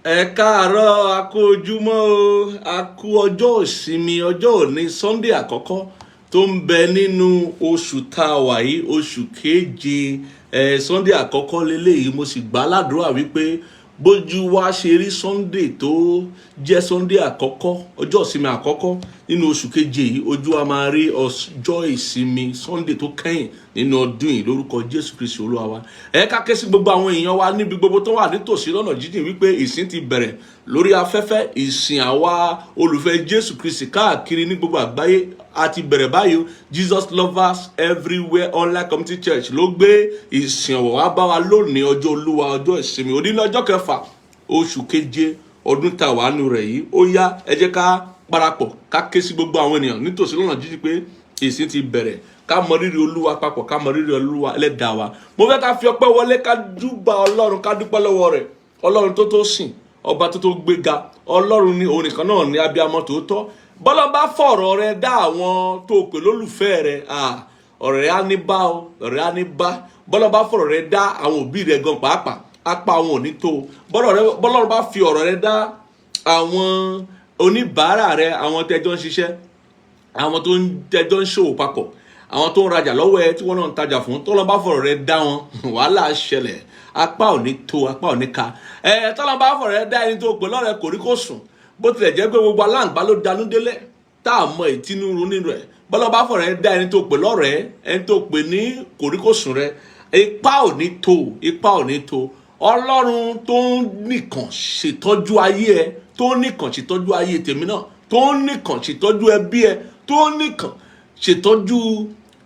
Ẹ káàárọ̀, a kú ojúmọ́ o, a kú ọjọ́ ìsinmi, ọjọ́ òní Sunday àkọ́kọ́ tó ń bẹ nínú oṣù tá a wà yìí, oṣù keje. Sunday àkọ́kọ́ leléyìí, mo sì gbà ládùúrà wípé bójú wa ṣe rí Sunday tó jẹ́ Sunday àkọ́kọ́, ọjọ́ ìsinmi àkọ́kọ́ nínú oṣù keje yìí, ojú wa máa rí ọjọ́ ìsinmi Sunday tó kẹ́yìn nínú ọdún yìí lórúkọ Jésù Kristi Olúwa wa. Ẹ ká ké sí gbogbo àwọn èèyàn wa níbi gbogbo tó wà nítòsí lọ́nà jíjìn wípé ìsìn ti bẹ̀rẹ̀ lórí afẹ́fẹ́. Ìsìn àwa olùfẹ́ Jésù Kristi káàkiri ní gbogbo àgbáyé a ti bẹ̀rẹ̀ báyìí. Jesus Lovers Everywhere Online Community Church ló gbé ìsìn ọ̀wọ̀ wá bá wa lónìí, ọjọ́ Olúwa, ọjọ́ ìsinmi, òní ní ọjọ́ kẹfà oṣù keje ọdún tá a wà nínú rẹ̀ yìí. Ó yá, ẹ jẹ́ ká parapọ̀ ká ké sí gbogbo àwọn ènìyàn nítòsí lọ́nà jíjìn pé ìsìn ti bẹ̀rẹ̀, ká mọ rírì Olúwa papọ̀, ká mọ rírì Olúwa ẹlẹ́dàá wa. Mo fẹ́ ká fi ọpẹ́ wọlé, ká júbà Ọlọ́run, ká dúpẹ́ lọ́wọ́ rẹ̀. Ọlọ́run tó tó sìn, ọba tó tó gbéga, Ọlọ́run ní òun nìkan náà ní abiyamọ tòótọ́. Bọ́lá bá fọ̀rọ̀ rẹ dá àwọn tó pè lólùfẹ́ rẹ, ọ̀rẹ́ rẹ á ní bá o, ọ̀rẹ́ rẹ á ní bá. Bọ́lá bá fọ̀rọ̀ rẹ dá àwọn òbí rẹ gan pàápàá, apá wọn ò ní tó. Bọ́lá bá fi ọ̀rọ̀ rẹ dá àwọn oníbàárà rẹ, àwọn tẹjọ́ ń ṣiṣẹ́, àwọn tó ń tẹjọ́ ń ṣòwò papọ̀, àwọn tó ń rajà lọ́wọ́ ẹ tí wọ́n náà ń tajà fún, tọ́lọ́ bá fọ̀rọ̀ rẹ dá wọn, wàhálà ṣẹlẹ̀, apá ò ní tó, apá ò ní ka. Tọ́lọ́ bá fọ̀rọ̀ rẹ dá ẹni tó pè lọ́rẹ̀ kò rí kò sùn, bó tilẹ̀ jẹ́ pé gbogbo aláǹgbá ló danú délẹ̀ tá a mọ ìtinúru nínú rẹ̀. Bọ́lá bá fọ̀rọ̀ rẹ dá ẹni tó pè lọ́rẹ̀, ẹni tó pè ní kò rí kò sùn rẹ, ipá ò ní tó, ipá ò ní tó. Ọlọ́run tó nìkan ṣètọ́jú ayé ẹ, tó nìkan ṣètọ́jú ayé tèmi náà, tó nìkan ṣètọ́jú ẹbí ẹ, tó nìkan ṣètọ́jú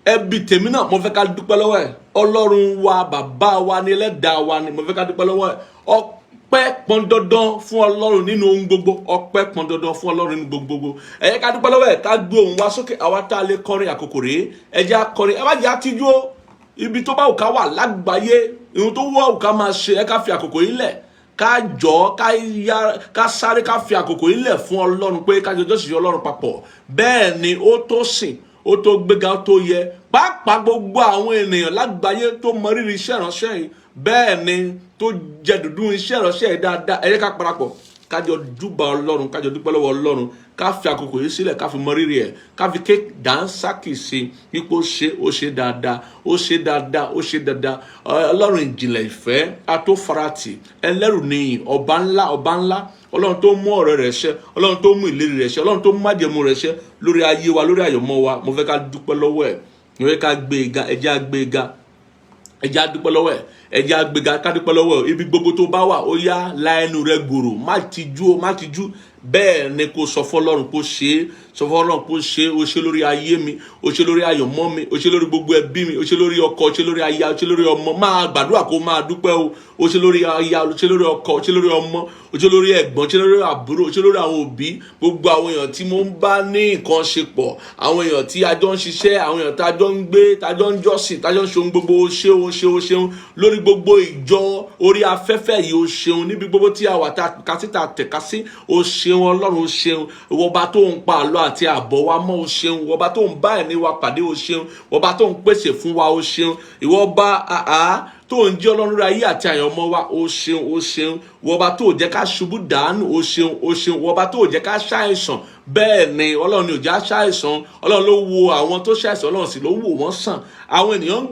ẹbí tèmi náà, mo fẹ́ ká dúpẹ́ lọ́wọ́ ẹ̀. Ọlọ́run wa, bàbá wa ni, ẹlẹ́dàá wa ni, mo fẹ́ ká dúpẹ́ lọ́wọ́ ẹ̀. Ọpẹ́ pọn dandan fún Ọlọ́run nínú ohun gbogbo, ọpẹ́ pọn dandan fún Ọlọ́run nínú gbogbo. Ẹ jẹ́ ká dúpẹ́ lọ́wọ́ ẹ̀, ká gbé ohùn wa sókè, àwa tá a lè kọrin àkókò rèé, ẹ jẹ́ á kọrin, ẹ má jẹ́ á tijú o. Ibi tó bá wù ká wà lágbàáyé, ohun tó wù ká máa ṣe, ẹ ká fi àkókò yìí lẹ̀, ká jọ ká sáré, ká fi àkókò yìí lẹ̀ fún Ọlọ́run pé ká jọjọ́ sí Ọlọ́run papọ̀. Bẹ́ẹ̀ ni ó tó sìn, ó tó gbéga, ó tó yẹ. Pàápàá gbogbo àwọn ènìyàn lágbàáyé tó mọ rírì iṣẹ́ ìránṣẹ́ yìí, bẹ́ẹ̀ ni tó jẹ dùdú iṣẹ́ ìránṣẹ́ yìí dáadáa. Ẹ jẹ́ ká parapọ̀, ká jọ júbà Ọlọ́run, ká jọ dúpẹ́ lọ́wọ́ Ọlọ́run, ká fi àkókò yìí sílẹ̀, ká fi mọ rírì ẹ̀, ká fi ké dánsákì sí ipò ó ṣe dáadáa, ó ṣe dáadáa, ó ṣe dáadáa. Ọlọ́run ìjìnlẹ̀ ìfẹ́, atófaratì, ẹlẹ́rù níyìn, ọba ńlá, ọba ńlá. Ọlọ́run tó mú ọ̀rọ̀ rẹ̀ ṣẹ, Ọlọ́run tó mú ìlérí rẹ̀ ṣẹ, Ọlọ́run tó mú májẹ̀mú rẹ̀ ṣẹ lórí ayé wa, lórí àyọ̀mọ́ wa. Mo fẹ́ ká dúpẹ́ lọ́wọ́ ẹ̀, mo fẹ́ ká gbé e ga, ẹ jẹ́ á gbé e ga, ẹ jẹ́ á dúpẹ́ lọ́wọ́ ẹ̀, ẹ jẹ́ á gbé e ga, ká dúpẹ́ lọ́wọ́ ẹ̀. Ibi gbogbo tó bá wà, ó yá la ẹnu rẹ gbòòrò, má tijú o, má tijú. Bẹ́ẹ̀ ni kò sọ fọ́lọ́run kó ṣe é, sọ fọ́lọ́run kó ṣe é. Ó ṣe lórí ayé mi, ó ṣe lórí àyọ̀mọ́ mi, ó ṣe lórí gbogbo ẹbí mi, ó ṣe lórí ọkọ, ó ṣe lórí aya, ó ṣe lórí ọmọ. Máa gbàdúrà kó máa dúpẹ́ o. Ó ṣe lórí aya, ó ṣe lórí ọkọ, ó ṣe lórí ọmọ, ó ṣe lórí ẹ̀gbọ́n, ó ṣe lórí àbúrò, ó ṣe lórí àwọn òbí, gbogbo àwọn èèyàn tí mo ń bá ní nǹkan ṣe pọ̀, àwọn èèyàn tí a jọ ń ṣiṣẹ́, àwọn èèyàn tá a jọ ń gbé, tá a jọ ń jọ́sìn, tá a jọ ń ṣe ohun gbogbo. Ó ṣe, ó ṣe, ó ṣeun lórí gbogbo ìjọ orí afẹ́fẹ́ yìí. Ó ṣeun níbi gbogbo tí a wà, tá a kà sí, tá a tẹ̀ka sí. Ó ṣeun Ọlọ́run, ó ṣeun. Ìwọba tó ń pa àlọ́ àti àbọ̀ wa mọ́, ó ṣeun. Ìwọba tó ń bá ẹni wa pàdé, ó ṣeun. Ìwọba tó ń pèsè fún wa, ó ṣeun. Ìwọba tó ń jẹ́ Ọlọ́run ayé àti àyànmọ́ wa, ó ṣeun, ó ṣeun. Ìwọba tó jẹ́ ká ṣubú dànù, ó ṣeun, ó ṣeun. Ìwọba tó jẹ́ ká ṣàìsàn, bẹ́ẹ̀ ni Ọlọ́run ni ò jẹ́ ṣàìsàn. Ọlọ́run ló wo àwọn tó ṣàìsàn, Ọlọ́run sì ló wò wọ́n sàn. Àwọn ènìyàn ń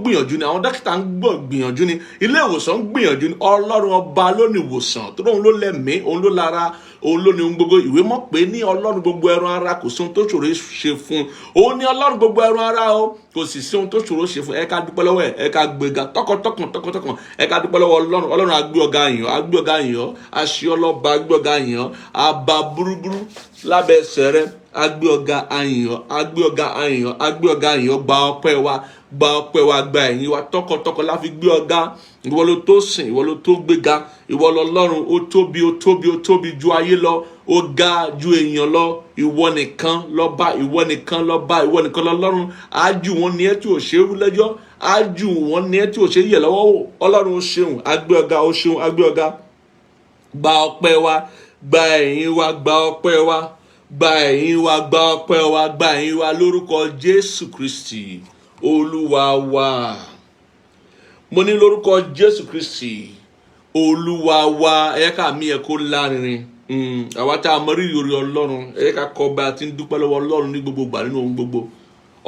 gbìyànjú ni, àwọn dókítà ń gbìyànjú ni, ilé ìwòsàn ń gbìyànjú ni. Ọlọ́run ọba ló ní ìwòsàn, tó lóun ló lẹ́mìí, òun ló lára, òun ló ní ohun gbogbo. Ìwé mọ̀ pé ní Ọlọ́run gbogbo ẹran ara kò sí ohun tó ṣòro ṣe fún. Òun ní Ọlọ́run gbogbo ẹran ara o, kò sì sí ohun tó ṣòro ṣe fún. Ẹ ká dúpẹ́ lọ́wọ́ ẹ̀, ẹ ká gbéga tọkàntọkàn, ẹ ká dúpẹ́ lọ́wọ́ Ọlọ́run. Ọlọ́run á gbé ọ̀gá yìn, á gbé ọ̀gá yìn, á ṣe ọlọ́ba, á gbé ọ̀gá yìn, á bá burúburú lábẹ́ ẹsẹ̀ rẹ̀, á gbé ọ̀gá ayìn, á gbé ọ̀gá ayìn, á gbé ọ̀gá yìn. Gba ọpẹ́ wa, gba ọpẹ́ wa, gba ẹ̀yìn wa tọkàntọkàn la fi gbé ọ̀gá. Ìwọ ló tó sìn, ìwọ ló tó gbéga, ìwọ lọ́lọ́run. Ó tóbi, ó tóbi, ó tóbi ju ayé lọ, ó ga ju èèyàn lọ. Ìwọ nìkan lọ́ba, ìwọ nìkan lọ́ba, ìwọ nìkan lọ́lọ́run. Á jù wọ́n ní ẹ́ tí ò ṣe é rú lẹ́jọ́, á jù wọ́n ní ẹ́ tí ò ṣe é yẹ̀ lọ́wọ́ wò. Ọlọ́run ó ṣeun, á gbé ọ̀gá, ó ṣeun, á gbé ọ̀gá. Gba ọpẹ́ wa, gba ẹ̀yìn wa, gba ọpẹ́ wa, gba ẹ̀yìn wa, gba ọpẹ́ wa, gba ẹ̀yìn wa lórúkọ Jésù Kristi Olúwa wa. Mo ní lórúkọ Jésù Kristi Olúwa wa ẹ ká mi ẹ kó lárinrin àwa tá a mọ rírì orí Ọlọ́run ẹ ká kọ́ bá a ti ń dúpẹ́ lọ́wọ́ Ọlọ́run ní gbogbo ìgbà nínú ohun gbogbo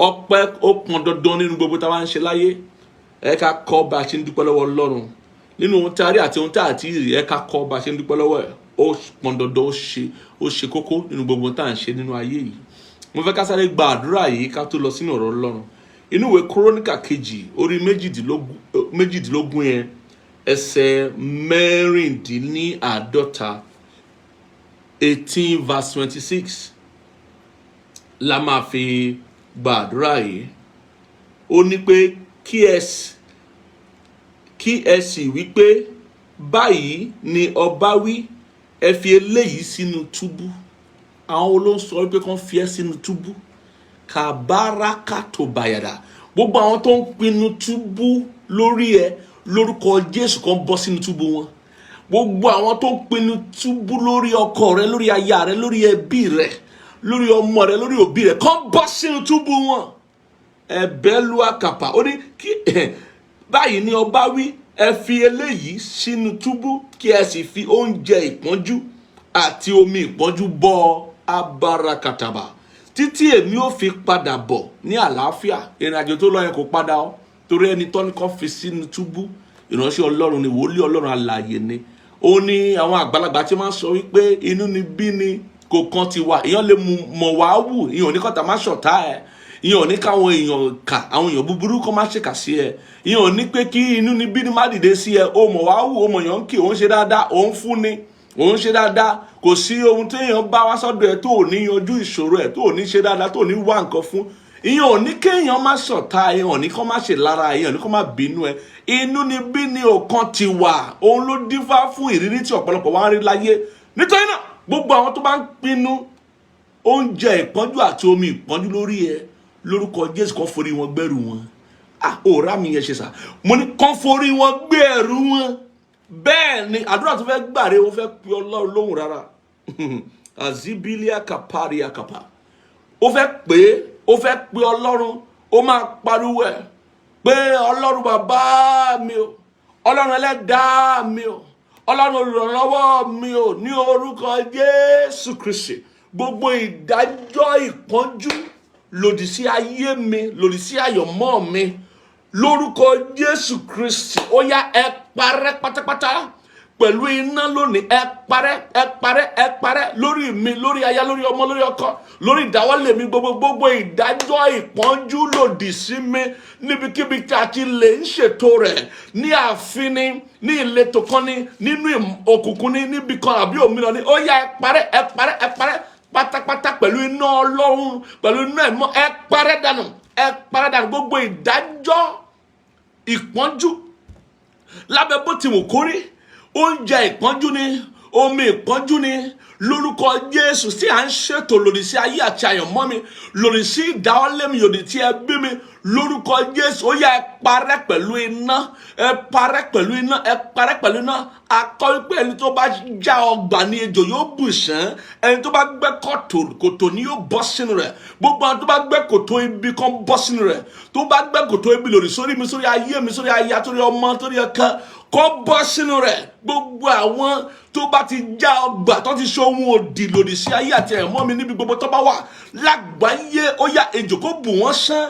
ọpẹ́ ó pọn dandan nínú gbogbo táwa ń ṣe láyé ẹ ká kọ́ bá a ti ń dúpẹ́ lọ́wọ́ Ọlọ́run nínú ohun tá a rí àti ohun tá a ti rí ẹ ká kọ́ bá a ti ń dúpẹ́ lọ́wọ́ ẹ̀ ó pọn dandan ó ṣe kókó nínú gbogbo tá à ń ṣe nínú ayé yìí. Mo fẹ́ ká sáré gba àdúrà yìí ká tó lọ sínú ọ̀rọ̀ Ọlọ́run inú ìwé Króníkà kejì orí méjìdínlógún yẹn ẹsẹ̀ mẹ́rìndínláàádọ́ta 18 verse 26 la máa fi gba àdúrà yìí. Ó ní pé kí ẹ sì wí pé báyìí ni ọba wí ẹ fi eléyìí sínú túbú. Àwọn olóńsọ wípé kán fi ẹ́ sínú túbú kàbáràkà tó bàyàdà. Gbogbo àwọn tó ń pinnu túbú lórí ẹ lórúkọ Jésù kan bọ́ sínú túbú wọn. Gbogbo àwọn tó ń pinnu túbú lórí ọkọ rẹ lórí aya rẹ lórí ẹbí rẹ lórí ọmọ rẹ lórí òbí rẹ kan bọ́ sínú túbú wọn. Ẹ̀bẹ̀ lu àkàpà ó ní kí báyìí ni ọba wí ẹ fi eléyìí sínú túbú kí ẹ sì fi oúnjẹ ìpọ́njú àti omi ìpọ́njú bọ́ abárakàtàbà títí èmi ò fi padà bọ̀ ní àlàáfíà. Ìrìnàjò tó lọ yẹn kò padà ọ́ torí ẹni tó ní kó fi sínú túbú ìránṣẹ́ Ọlọ́run ni wòlíì Ọlọ́run alààyè ni. Ó ní àwọn àgbàlagbà tí máa ń sọ wípé inú ni bí ni kò kan ti wà. Èèyàn lè mọ̀ wá wù ìyẹn ò ní kọ́ta má ṣọ̀tá ẹ̀ ìyẹn ò ní káwọn èèyàn kà àwọn èèyàn búburú kọ́ má ṣèkà sí ẹ ìyẹn ò ní pé kí inú ni bí ni má dìde sí ẹ ó mọ̀ wá wù ó mọ̀ yàn kí òun ṣe dáadáa òun fún ni òun ṣe dáadáa kò sí ohun tí èèyàn bá wá sọ́dọ̀ ẹ tó ò ní yanjú ìṣòro ẹ tó ò ní ṣe dáadáa tó ò ní wá nǹkan fún ìyẹn ò ní kéèyàn má ṣọ̀tá ìyẹn ò ní kó má ṣe lára ìyẹn ò ní kó má bínú ẹ inú ni bí ni ọ̀kan ti wà òun ló dífá fún ìrírí tí ọ̀pọ̀lọpọ̀ wá ń rí láyé. Nítorí náà gbogbo àwọn tó bá ń pinnu oúnjẹ ìpọ́njú àti omi ìpọ́njú lórí ẹ lórúkọ Jésù kan forí wọn gbẹ́rù wọn. Òòrá mi yẹn ṣe sà mo ní kan forí wọn gbẹ́rù wọn. Bẹ́ẹ̀ ni àdúrà tó fẹ́ gbàre ó fẹ́ pe Ọlọ́run lóhùn rárá azibilia kapari akapa ó fẹ́ pé Ọlọ́run ó máa pariwo ẹ̀ pé Ọlọ́run bàbá mi o Ọlọ́run ẹlẹ́dàá mi o Ọlọ́run olùrànlọ́wọ́ mi o ní orúkọ Jésù Kristi gbogbo ìdájọ́ ìpọ́njú lòdì sí ayé mi lòdì sí àyọ̀mọ́ mi lórúkọ Jésù Kristi ó yá ẹ parẹ́ pátápátá pẹ̀lú iná lónìí ẹ parẹ́ lórí mi lórí aya lórí ọmọ lórí ọkọ lórí ìdáwọ́lé mi gbogbo ìdájọ́ ìpọ́njú lòdì sí mi níbikíbi tí a ti lè ń ṣètò rẹ̀ ní ààfin ní ìletò kan ní nínú òkùnkùn ní níbi kan àbí òmíràn ní ó yá ẹ parẹ́ pátápátá pẹ̀lú iná Ọlọ́run pẹ̀lú iná ẹ̀mọ́ ẹ parẹ́ dànù gbogbo ìdájọ́ ìpọ́njú lábẹ́ bó ti wù kórí oúnjẹ ìpọ́njú ni omi ìpọ́njú ni lórúkọ Jésù tí à ń ṣètò lòdì sí ayé àti àyànmọ́ mi lòdì sí ìdáwọ́lé mi lòdì sí ẹbí mi lórúkọ Jésù ó yá ẹ parẹ́ pẹ̀lú iná akọ wípé ẹni tó bá já ọgbà ní ejò yóò bù sán ẹni tó bá gbẹ́ kòtò ni yóò bọ́ sínú rẹ̀ gbogbo àwọn tó bá gbẹ́ kòtò ibi kan bọ́ sínú rẹ̀ tó bá gbẹ́ kòtò ibi lòdì sórí mi sórí ayé mi sórí aya sórí ọmọ sórí ẹ̀kan kó bọ́ sínú rẹ̀ gbogbo àwọn tó bá ti já ọgbà tó ti ṣe ohun òdì lòdì sí ayé àti ẹ̀mọ́ mi níbi gbogbo tó bá wà lágbàáyé ó yá ejò kó bù wọ́n sán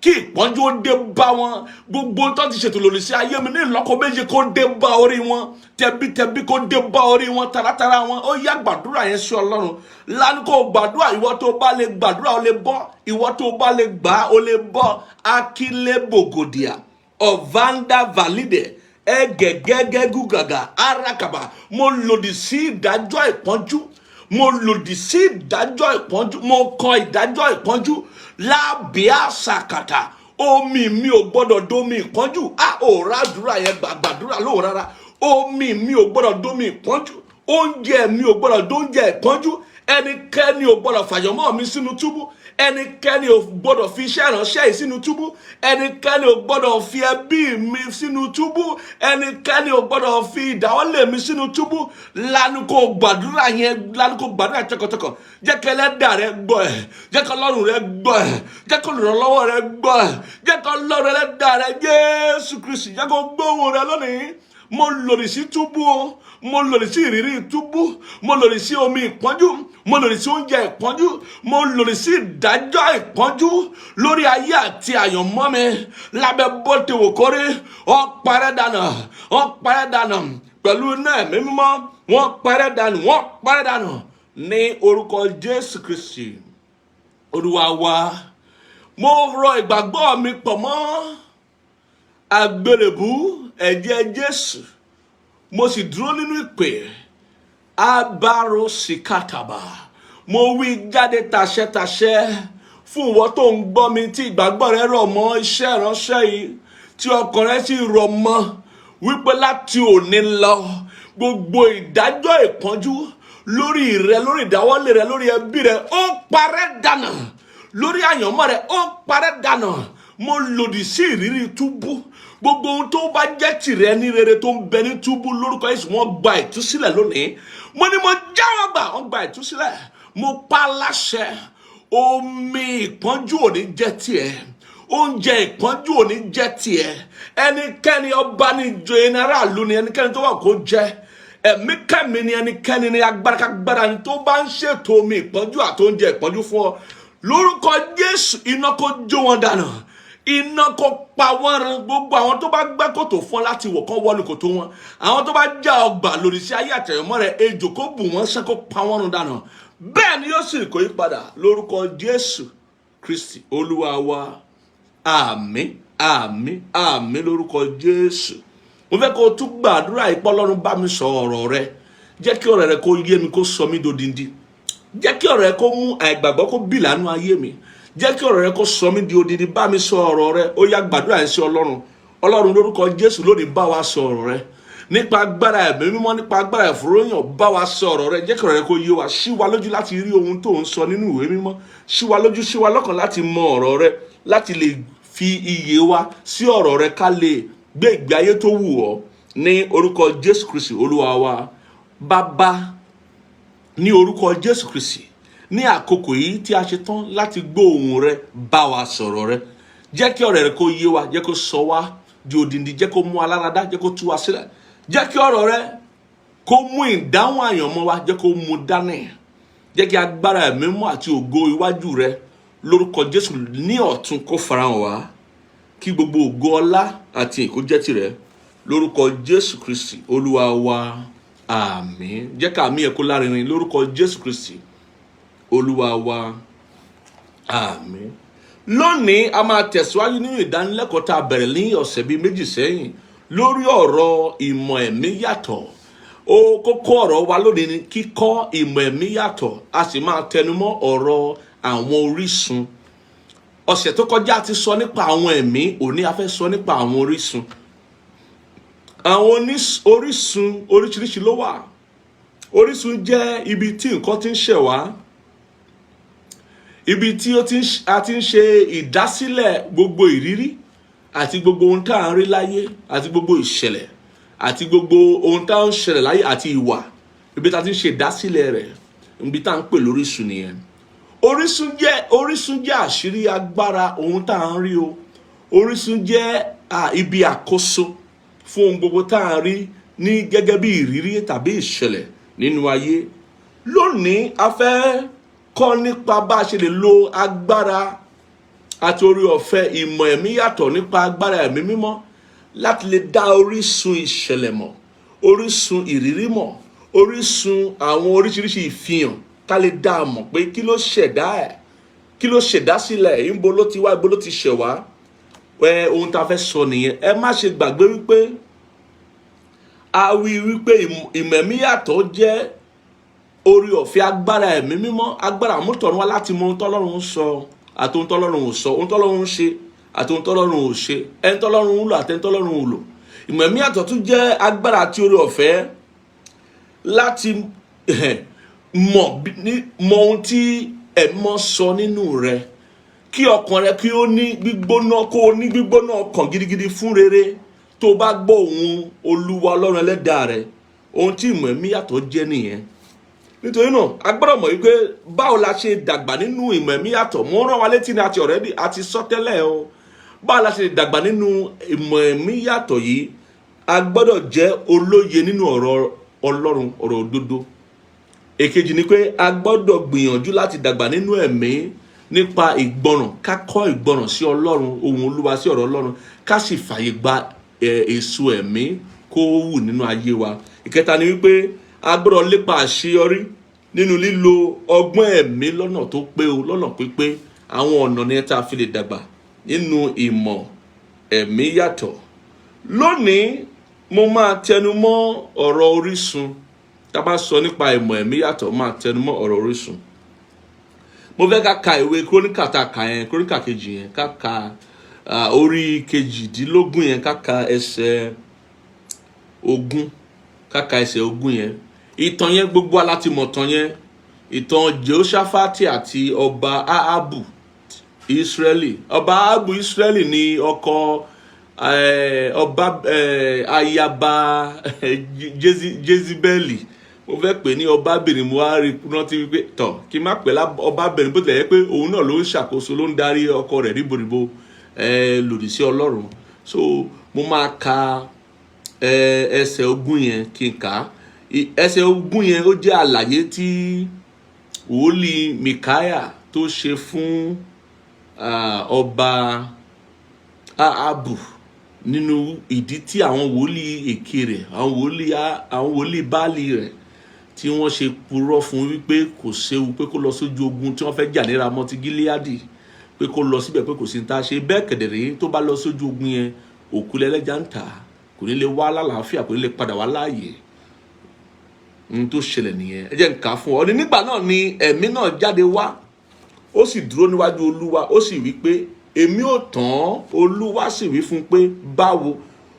kí ìpọ́njú ó dé bá wọn gbogbo tó ti ṣètò lòdì sí ayé mi ní ìlọ́kọ méje kó dé bá orí wọn tẹbítẹbí kó dé bá orí wọn taratara wọn ó yá gbàdúrà yẹn sí Ọlọ́run lánàá gbàdúrà ìwọ tó bá lè gbàdúrà ó lè bọ́ ìwọ tó bá lè gbà ó lè bọ́ akílébògòdìà ọ̀vándà valide ẹgẹgẹgẹgù gàgà arakaba mo lòdì sí ìdájọ́ ìpọ́njú mo lòdì sí ìdájọ́ ìpọ́njú mo kọ ìdájọ́ ìpọ́njú lábíà sàkàtà omi mi ò gbọ́dọ̀ domi ìpọ́njú òòrà àdúrà yẹn gbàdúrà lóò rárá omi mi ò gbọ́dọ̀ domi ìpọ́njú oúnjẹ mi ò gbọ́dọ̀ dóúnjẹ ìpọ́njú ẹnikẹ́ni ò gbọ́dọ̀ fàyọmọ́ mi sínú túbú ẹnikẹ́ni ò gbọ́dọ̀ fi iṣẹ́ ìránṣẹ́ yìí sínú túbú ẹnikẹ́ni ò gbọ́dọ̀ fi ẹbí mi sínú túbú ẹnikẹ́ni ò gbọ́dọ̀ fi ìdáwọ́lé mi sínú túbú lánàá gbàdúrà yẹn lánàá gbàdúrà tọkàntọkàn jẹ́ kí Ẹlẹ́dàá rẹ gbọ́ ẹ̀ jẹ́ kí Ọlọ́run rẹ gbọ́ ẹ̀ jẹ́ kí olùrànlọ́wọ́ rẹ gbọ́ ẹ̀ jẹ́ kí Ọlọ́run Ẹlẹ́dàá rẹ Jésù Kristi jẹ́ kó gbóhùn rẹ lónìí mo lòdì sí túbú o, mo lòdì sí ìrírí túbú, mo lòdì sí omi ìpọ́njú, mo lòdì sí oúnjẹ ìpọ́njú, mo lòdì sí ìdájọ́ ìpọ́njú lórí ayé àti àyànmọ́ mi lábẹ́ bó ti wù kórí. Wọ́n parẹ́ dànù, wọ́n parẹ́ dànù pẹ̀lú iná ẹ̀mí mímọ́, wọ́n parẹ́ dànù, wọ́n parẹ́ dànù ní orúkọ Jésù Kristi Olúwa wa. Mo rọ ìgbàgbọ́ mi pọ̀ mọ́ àgbélébù ẹ̀jẹ̀ Jésù, mo sì dúró nínú ìpè abaro sikataba. Mo wí jáde tàṣẹtàṣẹ fún ìwọ tó ń gbọ́ mi tí ìgbàgbọ́ rẹ rọ̀ mọ́ iṣẹ́ ìránṣẹ́ yìí, tí ọkàn rẹ sì rọ̀ mọ́, wípé láti òní lọ gbogbo ìdájọ́ ìpọ́njú lórí rẹ, lórí ìdáwọ́lé rẹ, lórí ẹbí rẹ, ó parẹ́ dànù. Lórí àyànmọ́ rẹ, ó parẹ́ dànù. Mo lòdì sí ìrírí túbú. Gbogbo ohun tó bá jẹ́ tìrẹ ní rere tó ń bẹ ní túbú lórúkọ Jésù, wọ́n gba ìtúsílẹ̀ lónìí. Mo ní mo jáwọ́ gbà, wọ́n gba ìtúsílẹ̀. Mo pa láṣẹ, omi ìpọ́njú ò ní jẹ́ tiẹ̀, oúnjẹ ìpọ́njú ò ní jẹ́ tiẹ̀. Ẹnikẹ́ni ọba ní ìjòyè náírà lù ní ẹnikẹ́ni tó wà kó jẹ́. Ẹ̀mí kẹ́mi ni ẹnikẹ́ni ní agbárakágbára ni tó bá ń ṣètò omi ìpọ́njú àti oúnjẹ ìpọ́njú fún ọ. Lórúkọ Jésù, iná kó jó wọn dànù, iná kó pa wọ́n run. Gbogbo àwọn tó bá gbẹ́ kòtò fún ọ láti wọ̀ kán wọnú kòtò wọn, àwọn tó bá já ọgbà lòdì sí ayé àtẹ̀yẹmọ́ rẹ̀, ejò kó bù wọ́n ṣẹ́ kó pa wọ́n run dànù. Bẹ́ẹ̀ ni yóò sì kó yí padà lórúkọ Jésù Kristi Olúwa wa. Àmín, àmín, àmín lórúkọ Jésù. Mo fẹ́ kó o tún gbàdúrà ìpọ́ Ọlọ́run bá mi sọ ọ̀rọ̀ rẹ, jẹ́ kí ọ̀rọ̀ rẹ kó yé mi, kó sọ mí dodindi. Jẹ́ kí ọ̀rọ̀ rẹ kó mú àìgbàgbọ́ kó bì lánú ayé mi. Jẹ́ kí ọ̀rọ̀ rẹ kó sọ mí di odidi. Bá mi sọ ọ̀rọ̀ rẹ. Ó yá gbàdúrà yẹn sí Ọlọ́run. Ọlọ́run lórúkọ Jésù lónìí bá wa sọ ọ̀rọ̀ rẹ. Nípa agbára ẹ̀mí mímọ́, nípa agbára ìfòròyàn, bá wa sọ ọ̀rọ̀ rẹ. Jẹ́ kí ọ̀rọ̀ rẹ kó yé wa. Ṣí wa lójú láti rí ohun tó ń sọ nínú ìwé mímọ́. Ṣí wa lójú, ṣí wa lọ́kàn láti mọ ọ̀rọ̀ rẹ, láti lè fi iyè wa sí ọ̀rọ̀ rẹ, ká lè gbé ìgbé ayé tó wù ọ́ ní orúkọ Jésù Kristi Olúwa wa. Bàbá, ní orúkọ Jésù Kristi, ní àkókò yìí tí a ṣe tán láti gbọ́ ohùn rẹ, bá wa sọ̀rọ̀ rẹ. Jẹ́ kí ọ̀rọ̀ rẹ kó yé wa, jẹ́ kó sọ wá di odindi, jẹ́ kó mú aláradá, jẹ́ kó tú wa sílẹ̀. Jẹ́ kí ọ̀rọ̀ rẹ kó mú ìdáhùn àyànmọ́ wa, jẹ́ kó mú dání. Jẹ́ kí agbára ẹ̀mí mímọ́ àti ògo iwájú rẹ lórúkọ Jésù ní ọ̀tun kó farahàn wá. Kí gbogbo ògo, ọlá àti ìkó jẹ́ tirẹ̀ lórúkọ Jésù Kristi Olúwa wa. Àmín. Jẹ́ ká àmì ẹ̀ kó lárinrin lórúkọ Jésù Kristi Olúwa wa. Àmín. Lónìí a máa tẹ̀síwájú nínú ìdánilẹ́kọ̀ọ́ tá a bẹ̀rẹ̀ ní ọ̀sẹ̀ bíi méjì sẹ́yìn lórí ọ̀rọ̀ ìmọ̀ ẹ̀mí yàtọ̀. Kókó ọ̀rọ̀ wa lónìí ni kíkọ́ ìmọ̀ ẹ̀mí yàtọ̀. A sì máa tẹnumọ́ ọ̀rọ̀ àwọn orísun. Ọ̀sẹ̀ tó kọjá ti sọ nípa àwọn ẹ̀mí, òní a fẹ́ sọ nípa àwọn orísun. Àwọn orísun oríṣiríṣi ló wà. Orísun jẹ́ ibi tí nǹkan ti ń ṣẹ̀ wá, ibi tí a ti ń ṣe ìdásílẹ̀ gbogbo ìrírí àti gbogbo ohun tá à ń rí láyé, àti gbogbo ìṣẹ̀lẹ̀ àti gbogbo ohun tá à ń ṣẹlẹ̀ láyé àti ìwà. Ibi tá a ti ń ṣe ìdásílẹ̀ rẹ̀, ibi tá à ń pè lórísun nìyẹn. Orísun jẹ́ àṣírí agbára ohun tá à ń rí o. Orísun jẹ́ ibi àkóso fún ohun gbogbo tá à ń rí ní gẹ́gẹ́ bí ìrírí tàbí ìṣẹ̀lẹ̀ nínú ayé. Lónìí a fẹ́ kọ́ nípa bá a ṣe lè lo agbára àti orí ọ̀fẹ́ ìmọ̀ ẹ̀mí yàtọ̀, nípa agbára ẹ̀mí mímọ́ láti lè dá orísun ìṣẹ̀lẹ̀ mọ̀, orísun ìrírí mọ̀, orísun àwọn oríṣiríṣi ìfihàn, ká lè dá a mọ̀ pé kí ló ṣẹ̀dá ẹ̀, kí ló ṣẹ̀dá sílẹ̀, ìbo ló ti wá, ìbo ló ti ṣẹ̀ wá. Ohun tá a fẹ́ sọ nìyẹn. Ẹ má ṣe gbàgbé wípé a wí wípé ìmọ̀ ẹ̀mí yàtọ̀ jẹ́ orí ọ̀fẹ́ agbára ẹ̀mí mímọ́, agbára àmútọ̀run wá láti mọ ohun tọ́lọ́run sọ àti ohun tọ́lọ́run ò sọ, ohun tọ́lọ́run ń ṣe àti ohun tọ́lọ́run ò ṣe, ẹni tọ́lọ́run ń lò àti ẹni tọ́lọ́run ò lò. Ìmọ̀ ẹ̀mí yàtọ̀ tún jẹ́ agbára àti orí ọ̀fẹ́ láti mọ ohun tí ẹ̀mọ́ sọ nínú rẹ, kí ọkàn rẹ kí ó ní gbígbóná, kó o ní gbígbóná ọkàn gidigidi fún rere tó bá gbọ́ ohùn Olúwa Ọlọ́run ẹlẹ́dàá rẹ. Ohun tí ìmọ̀ ẹ̀mí yàtọ̀ jẹ́ nìyẹn. Nítorí náà a gbọ́dọ̀ mọ̀ wípé báwo la ṣe dàgbà nínú ìmọ̀ ẹ̀mí yàtọ̀. Mo rán wa létí ni àti sọ tẹ́lẹ̀ o. Báwo la ṣe dàgbà nínú ìmọ̀ ẹ̀mí yàtọ̀ yìí? a gbọ́dọ̀ jẹ́ olóye nínú ọ̀rọ̀ Ọlọ́run, ọ̀rọ̀ òdodo. Èkejì ni pé a gbọ́dọ̀ gbìyànjú láti dàgbà nínú ẹ̀mí nípa ìgbọràn, ká kọ́ ìgbọràn sí Ọlọ́run, ohun Olúwa sí ọ̀rọ̀ Ọlọ́run, ká sì fàyè gba èso ẹ̀mí kó wù nínú ayé wa. Ìkẹta ni wípé a gbọ́dọ̀ lépa àṣeyọrí nínú lílo ọgbọ́n ẹ̀mí lọ́nà tó pé o, lọ́nà pípé. Àwọn ọ̀nà ni tá a fi lè dàgbà nínú ìmọ̀ ẹ̀mí yàtọ̀. Lónìí mo máa tẹnu mọ́ ọ̀rọ̀ orísun. Tá bá sọ nípa ìmọ̀ ẹ̀mí yàtọ̀, máa tẹnu mọ́ ọ̀rọ̀ orísun. Mo fẹ́ ká ka ìwé Króníkà tá a kà yẹn, Króníkà kejì yẹn, ká ka orí kejìdínlógún yẹn, ká ka ẹsẹ̀ 20, ká ka ẹsẹ̀ 20 yẹn. Ìtàn yẹn gbogbo wa láti mọ̀ tán yẹn. Ìtàn Jehoṣafati àti ọba Ahabu Israeli. Ọba Ahabu Israeli ni ọkọ ọba ayaba Jezibeli. Mo fẹ́ pè ní ọbabìnrin, mo wá rí rántí wípé tọ̀ kí n má pè ọbabìnrin, bó tilẹ̀ yẹ pé òun náà ló ń ṣàkóso, ló ń darí ọkọ rẹ̀ ríboríbo lòdì sí Ọlọ́run. So mo máa ka ẹsẹ̀ 20 yẹn kí n kà á. Ẹsẹ̀ 20 yẹn ó jẹ́ àlàyé tí wòlíì Mikaya tó ṣe fún ọba Ahabu nínú ìdí tí àwọn wòlíì èké rẹ̀, àwọn wòlíì Báálì rẹ̀ tí wọ́n ṣe purọ́ fún wípé kò séwu pé kó lọ sójú ogun tí wọ́n fẹ́ jà ní Ramoti Gileadi, pé kó lọ síbẹ̀ pé kò sí ní tá a ṣe. Bẹ́ẹ̀ kẹ̀dẹ̀rẹ́ tó bá lọ sójú ogun yẹn, òkú lẹ́lẹ́jà ń tà, kò ní lè wá lálàáfíà, kò ní lè padà wá láàyè. Ohun tó ṣẹlẹ̀ nìyẹn. Ẹ jẹ́ n kà fún ọ. Nígbà náà ni ẹ̀mí náà jáde wá, ó sì dúró níwájú Olúwa, ó sì wí pé èmi ò tán. Olúwa sì wí fún pé báwo?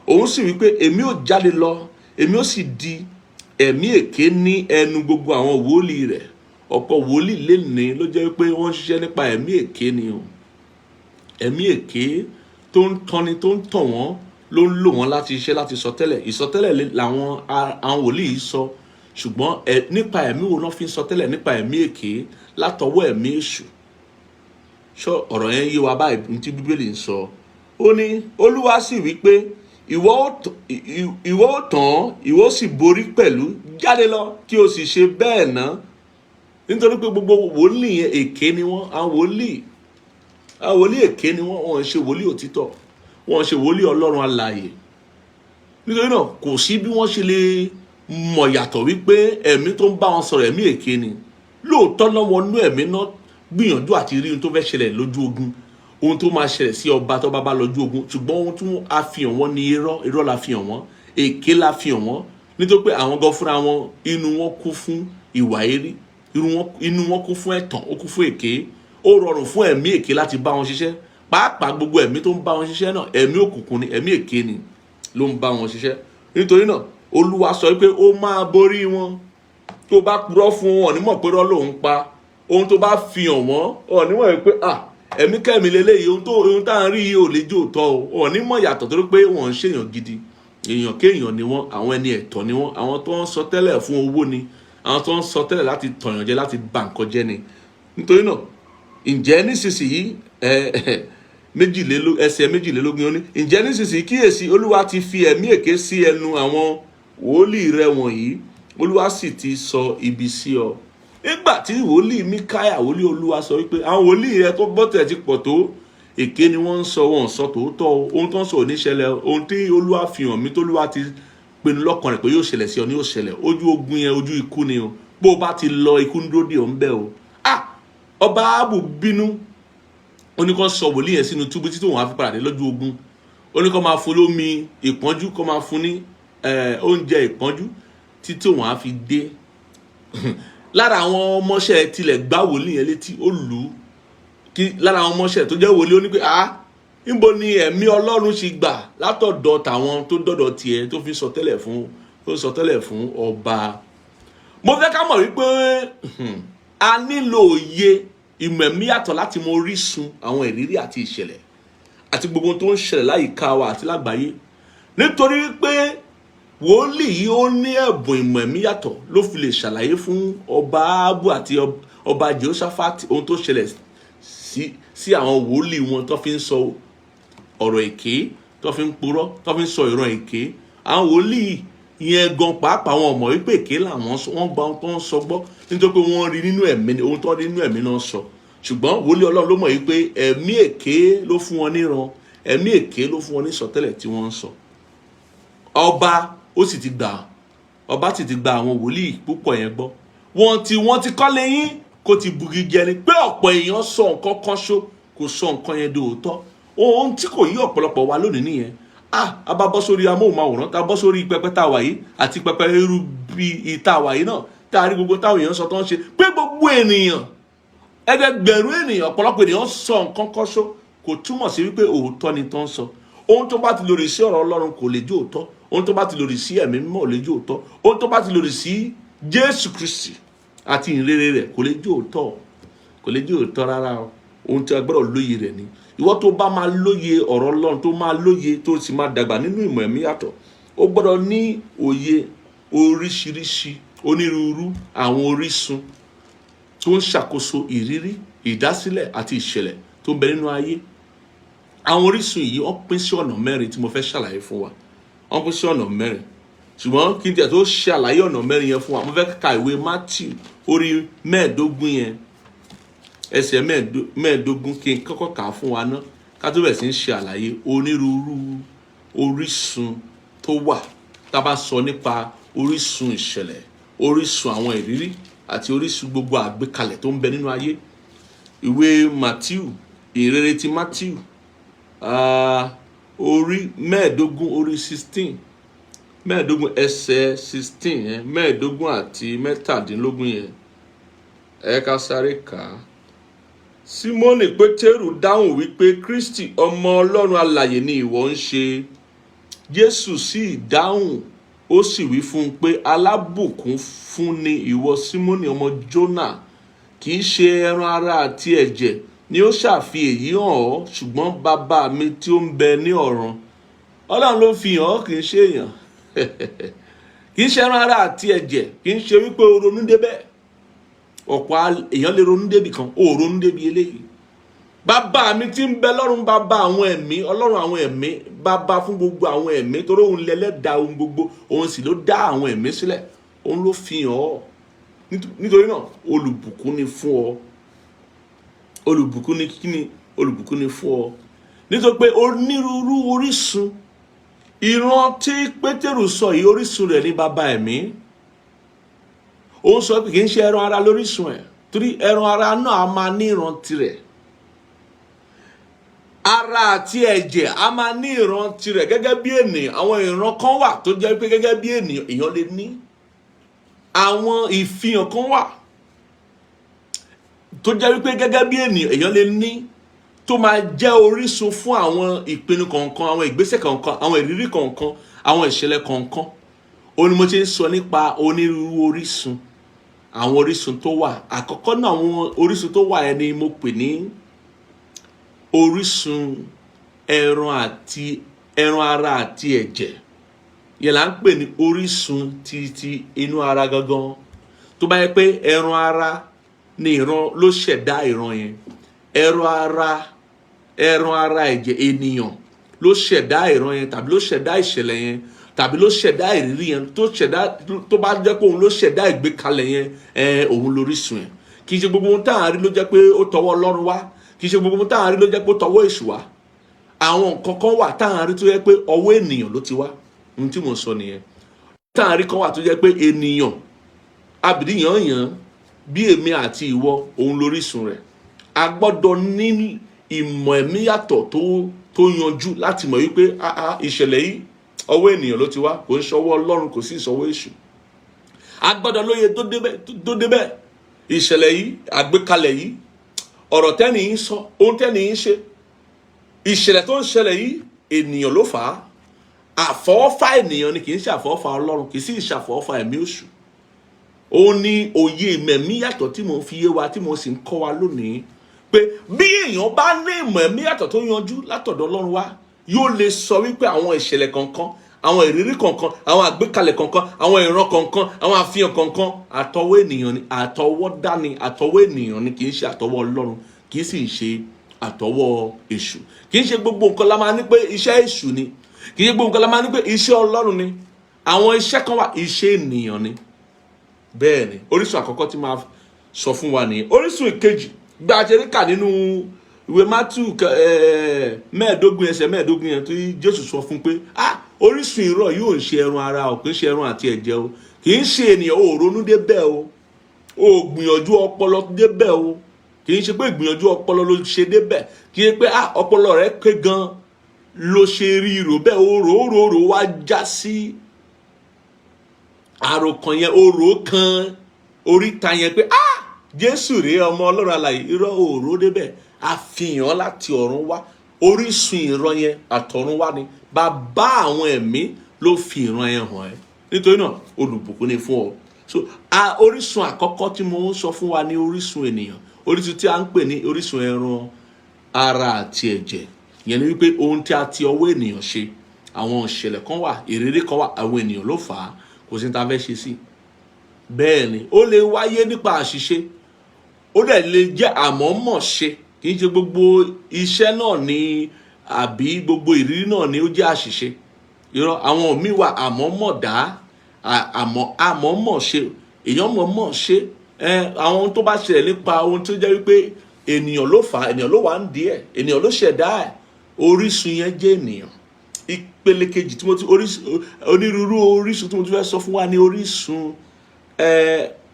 Òun sì wí pé èmi ò jáde lọ, èmi ò sì di ẹ̀mí èké ní ẹnu gbogbo àwọn wòlíì rẹ̀. Ọ̀pọ̀ wòlíì lénìí ló jẹ́ pé wọ́n ń ṣiṣẹ́ nípa ẹ̀mí èké ni o. Ẹ̀mí èké tó ń tọ́ni, tó ń tàn wọ́n, ló ń lò wọ́n láti iṣẹ́, láti sọtẹ́lẹ̀. Ìsọtẹ́lẹ̀ làwọn àwọn wòlíì yìí sọ, ṣùgbọ́n nípa ẹ̀mí wo ló fi ń sọtẹ́lẹ̀? Nípa ẹ̀mí èké látọwọ́ ẹ̀mí èṣù. Ṣé ọ̀rọ̀ yẹn yé wa báyìí ní tí Bíbélì ń sọ? Ó ní Olúwa sì wí pé ìwọ ó tàn, ìwọ ó sì borí pẹ̀lú. Jáde lọ kí o sì ṣe bẹ́ẹ̀ náà. Nítorí pé gbogbo wòlíì yẹn èké ni wọ́n. Àwọn wòlíì èké ni wọ́n. Wọ́n ń ṣe wòlíì òtítọ́, wọ́n ń ṣe wòlíì Ọlọ́run alààyè. Nítorí náà kò sí bí wọ́n ṣe lè mọ̀ yàtọ̀ wípé ẹ̀mí tó ń bá wọn sọ̀rọ̀ ẹ̀mí èké ni. Lóòótọ́ náà wọnú ẹ̀mí náà gbìyànjú àti rí ohun tó fẹ́ ṣẹlẹ̀ lójú ogun, ohun tó máa ṣẹlẹ̀ sí ọba tó bá lójú ogun, ṣùgbọ́n ohun tí a fi hàn wọ́n ni irọ́ la fi hàn wọ́n, èké la fi hàn wọ́n. Nítorí pé àwọn gan fúnra wọn, inú wọn kún fún ìwà èrí, inú wọn kún fún ẹ̀tàn, ó kún fún èké. Ó rọrùn fún ẹ̀mí èké láti bá wọn ṣiṣẹ́. Pàápàá gbogbo ẹ̀mí tó ń bá wọn ṣiṣẹ́ náà, ẹ̀mí òkùnkùn ni, ẹ̀mí èké ni ló ń bá wọn ṣiṣẹ́. Nítorí náà Olúwa sọ pé ó máa borí wọn. Tó bá purọ́ fún wọn, onímọ̀ pé irọ́ ló ń pa. Ohun tó bá fi hàn wọ́n, onímọ̀ pé ẹ̀mí kẹ́mi lélẹ́yìí, ohun tá à ń rí yìí ò lè jó tọ́ o. Onímọ̀ yàtọ̀ torí pé wọ́n ń ṣèyàn gidi, èèyàn kéèyàn ni wọ́n, àwọn ẹni ẹ̀tọ́ ni wọ́n, àwọn tó ń sọ tẹ́lẹ̀ fún owó ni, àwọn tó ń sọ tẹ́lẹ̀ láti tọ̀yàn jẹ, láti bà nǹkan jẹ́ ni. Nítorí náà ǹjẹ́ nísinsìnyí ẹsẹ̀ 22 ó ní ǹjẹ́ nísinsìnyí kíyèsí, Olúwa ti fi ẹ̀mí èké sí ẹnu àwọn wòlíì rẹ̀ wọ̀nyí, Olúwa sì ti sọ ibi sí ọ. Nígbà tí wòlíì Míkáyà, wòlíì Olúwa, sọ wípé àwọn wòlíì rẹ̀ tó bọ́tẹ̀ ti pọ̀ tó, èké ni wọ́n ń sọ, wọn ò sọ tòótọ́. Ohun tó ń sọ ò ní ṣẹlẹ̀. Ohun tí Olúwa fi hàn mí, tó Olúwa ti pinnu lọ́kàn rẹ̀ pé yóò ṣẹlẹ̀ sí ọ ni yóò ṣẹlẹ̀. Ojú ogun yẹn, ojú ikú ni o. Bó o bá ti lọ, ikú ń dúró dè ọ́ ń bẹ̀ o. Ọba Ahabu bínú, ó ní kó sọ wòlíì yẹn sínú túbú títí òun á fi padà dé lójú ogun. Ó ní kó máa fún lómi ìpọ́njú, kó máa fún ní oúnjẹ ìpọ́njú títí òun á fi dé. Lára àwọn ọmọọṣẹ́ tilẹ̀ gbá wòlíì yẹn létí, ó lù ú. Lára àwọn ọmọọṣẹ́ tó jẹ́ wòlíì, ó ní pé níbo ni ẹ̀mí Ọlọ́run ṣì gbà látọ̀dọ̀ tàwọn tó dọ̀dọ̀ tiẹ̀ tó fi sọtẹ́lẹ̀ fún ọba. Mo fẹ́ ká mọ̀ wípé a nílò òye ìmọ̀ ẹ̀mí yàtọ̀ láti mọ orísun àwọn ìrírí àti ìṣẹ̀lẹ̀ àti gbogbo tó ń ṣẹlẹ̀ láyìíká wa àti lágbàáyé. Nítorí pé wòlíì yìí ó ní ẹ̀bùn ìmọ̀ ẹ̀mí yàtọ̀ ló fi lè ṣàlàyé fún ọba Ahabu àti ọba Jehoṣafati ohun tó ṣẹlẹ̀ sí àwọn wòlíì wọn tó fi ń sọ ọ̀rọ̀ èké, tó fi ń purọ́, tó fi ń sọ ìran èké. àwọn wòlíì yẹn gan pàápàá àwọn ọmọ wípé èké làwọn wọ́n gba ohun tó ń sọ gbọ́ nítorí pé wọ́n rí nínú ẹ̀mí ohun tó rí nínú ẹ̀mí náà sọ. Ṣùgbọ́n wòlíì Ọlọ́run ló mọ̀ wípé ẹ̀mí èké ló fún wọn níran, ẹ̀mí èké ló fún wọn ní sọtẹ́lẹ̀ tí wọ́n ń sọ. Ọba ó sì ti gbà, ọba sì ti gba àwọn wòlíì púpọ̀ yẹn gbọ́. Wọ́n ti kọ́ lẹ́yìn kó ti bugi jẹ ni pé ọ̀pọ̀ èèyàn sọ nǹkan kan ṣó kò sọ nǹkan yẹn dòótọ́. Ohun tí kò yí ọ̀pọ̀lọpọ̀ wa lónìí nìyẹn. A bá bọ́ sórí amóhùnmáwòrán, tá bọ́ sórí pẹpẹ tá a wà yìí àti pẹpẹ irú bí ìta wà yìí náà, tá a rí gbogbo táwọn èèyàn sọ tó ń ṣe pé gbogbo ènìyàn ẹgbẹgbẹ̀rún ènìyàn ọ̀pọ̀lọpọ̀ ènìyàn sọ nǹkan kan ṣó kò túmọ̀ sí wípé òótọ́ ni tó ń sọ. Ohun tó bá ti lòdì sí ọ̀rọ̀ Ọlọ́run kò lè jẹ́ òótọ́. Ohun tó bá ti lòdì sí ẹ̀mí mímọ́ ò lè jẹ́ òótọ́. Ohun tó bá ti lòdì sí Jésù Kristi àti ìrere rẹ̀ kò lè jẹ́ òótọ́, kò lè jẹ́ òótọ́ rárá o. Ohun tí a gbọ́dọ̀ lóye rẹ̀ ni. Ìwọ tó bá máa lóye ọ̀rọ̀ Ọlọ́run, tó máa lóye tó sì máa dàgbà nínú ìmọ̀ ẹ̀mí yàtọ̀, ó gbọ́dọ̀ ní òye oríṣiríṣi onírúurú àwọn orísun tó ń ṣàkóso ìrírí, ìdásílẹ̀ àti ìṣẹ̀lẹ̀ tó ń bẹ nínú ayé. Àwọn orísun yìí wọ́n pín sí ọ̀nà mẹ́rin tí mo fẹ́ ṣàlàyé fún wa. Wọ́n pín sí ọ̀nà mẹ́rin. Ṣùgbọ́n kí n tiẹ̀ tó ṣàlàyé ọ̀nà mẹ́rin yẹn fún wa, mo fẹ́ ka ìwé Matthew orí 15 yẹn, ẹsẹ̀ 15 kí n kọ́kọ́ kà á fún wa ná ká tó bẹ̀rẹ̀ sí ń ṣe àlàyé onírúurú orísun tó wà. Tá bá sọ nípa orísun ìṣẹ̀lẹ̀, orísun àwọn ìrírí àti orísun gbogbo àgbékalẹ̀ tó ń bẹ nínú ayé. Ìwé Matthew, ìrere ti Matthew orí 15 orí 16, 15 ẹsẹ̀ 16 yẹn, 15 àti 17 yẹn, ẹ ká sáré kà á. Símónì Pétérù dáhùn wípé Kristi ọmọ Ọlọ́run alààyè ni ìwọ ń ṣe. Jésù sì dáhùn ó sì wí fún un pé alábùkún fún ni ìwọ Símónì ọmọ Jónà, kì í ṣe ẹran ara àti ẹ̀jẹ̀ ni ó ṣàfi èyí hàn ọ́, ṣùgbọ́n bàbá mi tí ó ń bẹ ní ọ̀run. Ọlọ́run ló fi hàn ọ́, kì í ṣe èèyàn. Kì í ṣe ẹran ara àti ẹ̀jẹ̀, kì í ṣe wípé o ronú débẹ̀. Ọ̀pọ̀ èèyàn lè ronú débi kan, ó ronú débi eléyìí. Bàbá mi tí ń bẹ lọ́run, bàbá àwọn ẹ̀mí, Ọlọ́run àwọn ẹ̀mí, bàbá fún gbogbo àwọn ẹ̀mí, torí òun lẹlẹ́dàá ohun gbogbo, òun sì ló dá àwọn ẹ̀mí sílẹ̀, òun ló fi hàn ọ́. Nítorí náà olùbùkún ni fún ọ. Olùbùkún ni kíni? Olùbùkún ni fún ọ. Nítorí pé onírúurú orísun, ìran tí Pétérù sọ yìí orísun rẹ̀ ní bàbá ẹ̀mí. Ó sọ pé kì í ṣe ẹran ara lórísun ẹ̀, torí ẹran ara náà a máa ní ìran tirẹ̀. Ara àti ẹ̀jẹ̀ a máa ní ìran tirẹ̀ gẹ́gẹ́ bí ènìyàn. Àwọn ìran kan wà tó jẹ́ pé gẹ́gẹ́ bí ènìyàn èèyàn lè ní. Àwọn ìfihàn kan wà tó jẹ́ wípé gẹ́gẹ́ bí ènìyàn èèyàn lè ní, tó máa jẹ́ orísun fún àwọn ìpinnu kọ̀ọ̀kan, àwọn ìgbésẹ̀ kọ̀ọ̀kan, àwọn ìrírí kọ̀ọ̀kan, àwọn ìṣẹ̀lẹ̀ kọ̀ọ̀kan. Ó ní mo ti ń sọ nípa onírúurú orísun. Àwọn orísun tó wà, àkọ́kọ́ náà àwọn orísun tó wà ẹni mo pè ní orísun ẹran ara àti ẹ̀jẹ̀. Yẹn là ń pè ní orísun ti inú ara gangan. Tó bá yẹ pé ẹran ara ni ìran ló ṣẹ̀dá ìran yẹn, ẹran ara ẹ̀jẹ̀ ènìyàn ló ṣẹ̀dá ìran yẹn, tàbí ló ṣẹ̀dá ìṣẹ̀lẹ̀ yẹn, tàbí ló ṣẹ̀dá ìrírí yẹn, tó bá jẹ́ pé òun ló ṣẹ̀dá ìgbékalẹ̀ yẹn, òun lórísun yẹn. Kì í ṣe gbogbo ohun tá à ń rí ló jẹ́ pé ó tọwọ́ Ọlọ́run wá, kì í ṣe gbogbo ohun tá à ń rí ló jẹ́ pé ó tọwọ́ èṣù wá. Àwọn nǹkan kan wà tá à ń rí tó jẹ́ pé ọwọ́ ènìyàn ló ti wá. Ohun tí mo sọ nìyẹn. Tá à ń rí kan wà tó jẹ́ pé ènìyàn abìdí yàn bí èmi àti ìwọ, òun lórísun rẹ̀. A gbọ́dọ̀ ní ìmọ̀ ẹ̀mí yàtọ̀ tó yanjú láti mọ̀ wípé ìṣẹ̀lẹ̀ yìí ọwọ́ ènìyàn ló ti wá, kò ń ṣọwọ́ Ọlọ́run, kò sí ìṣọwọ́ èṣù. A gbọ́dọ̀ lóye tó débẹ̀ ìṣẹ̀lẹ̀ yìí, àgbékalẹ̀ yìí, ọ̀rọ̀ tẹ́ni yìí sọ, ohun tẹ́ni yìí ṣe, ìṣẹ̀lẹ̀ tó ń ṣẹlẹ̀ yìí ènìyàn ló fà á. Àfọwọ́fà ènìyàn ni, kì í ṣe àfọwọ́fà Ọlọ́run, kì í sì ṣàfọwọ́fà ẹ̀mí òṣù. Ó ní òye ìmẹ̀mí yàtọ̀ tí mo fi yé wa, tí mo sì ń kọ́ wa lónìí, pé bí èèyàn bá ní ìmọ̀ ẹ̀mí yàtọ̀ tó yanjú látọ̀dọ̀ Ọlọ́run wá, yóò lè sọ wípé àwọn ìṣẹ̀lẹ̀ kọ̀ọ̀kan, àwọn ìrírí kọ̀ọ̀kan, àwọn àgbékalẹ̀ kọ̀ọ̀kan, àwọn ìran kọ̀ọ̀kan, àwọn àfihàn kọ̀ọ̀kan, àtọwọ́ ènìyàn ni, àtọwọ́dá ni, àtọwọ́ ènìyàn ni, kì í ṣe àtọwọ́ Ọlọ́run, kì í sì ṣe àtọwọ́ èṣù. Kì í ṣe gbogbo nǹkan la máa ní pé iṣẹ́ èṣù ni. kì í ṣe gbogbo nǹkan la máa ní pé iṣẹ́ Ọlọ́run ni, àwọn iṣẹ́ kan wà iṣẹ́ ènìyàn ni. Bẹ́ẹ̀ ni orísun àkọ́kọ́ tí máa sọ fún wa nìyẹn. Orísun ìkejì gba àṣẹrí kà nínú ìwé Mátíù 15 ẹsẹ̀ 15 yẹn tí Jésù sọ fún pé orísun irọ́ yóò ń ṣe ẹran ara ò kì í ṣe ẹran àti ẹ̀jẹ̀ o, kì í ṣe ènìyàn ò ronú débẹ̀ o, ò gbìyànjú ọpọlọ débẹ̀ o, kì í ṣe pé ìgbìyànjú ọpọlọ ló ṣe débẹ̀, kì í ṣe pé ọpọlọ rẹ pé gan ló ṣe rí rò bẹ́ẹ̀ o rò wá já sí àròkàn yẹn, o rò kan oríta yẹn pé Jésù rèé ọmọ Ọlọ́run alààyè, irọ́ òòró débẹ̀, àfihàn láti ọ̀run wá. Orísun ìran yẹn àtọ̀run wá ni, bàbá àwọn ẹ̀mí ló fi ìran yẹn hàn ẹ́, nítorí náà olùbùkún ni fún ọ. So orísun àkọ́kọ́ tí mo ń sọ fún wa ní orísun ènìyàn, orísun tí a ń pè ní orísun ẹran ara àti ẹ̀jẹ̀. Ìyẹn ni wípé ohun tí a ti ọwọ́ ènìyàn ṣe, àwọn ìṣẹ̀lẹ̀ kan wà, ìrírí kan wà, àwọn ènìyàn ló fà á, kò sí ní ta fẹ́ ṣe sí. Bẹ́ẹ̀ ni ó lè wáyé nípa àṣìṣe, ó dẹ̀ lè jẹ́ àmọ̀ọ́mọ̀ ṣe, kì í ṣe gbogbo iṣẹ́ náà ni àbí gbogbo ìrírí náà ni ó jẹ́ àṣìṣe. Irọ́ àwọn míì wà àmọ̀ọ́mọ̀ dá, àmọ̀ọ́mọ̀ ṣe, èèyàn mọ̀ọ́mọ̀ ṣe. Àwọn tó bá ṣẹlẹ̀ nípa ohun tó jẹ́ wípé ènìyàn ló fà á, ènìyàn ló wà ń di ẹ̀, ènìyàn ló ṣẹ̀dá ẹ̀, orísun yẹn jẹ́ ènìyàn. Ìpele kejì tí mo ti onírúurú orísun tí mo ti fẹ́ sọ fún wa ní orísun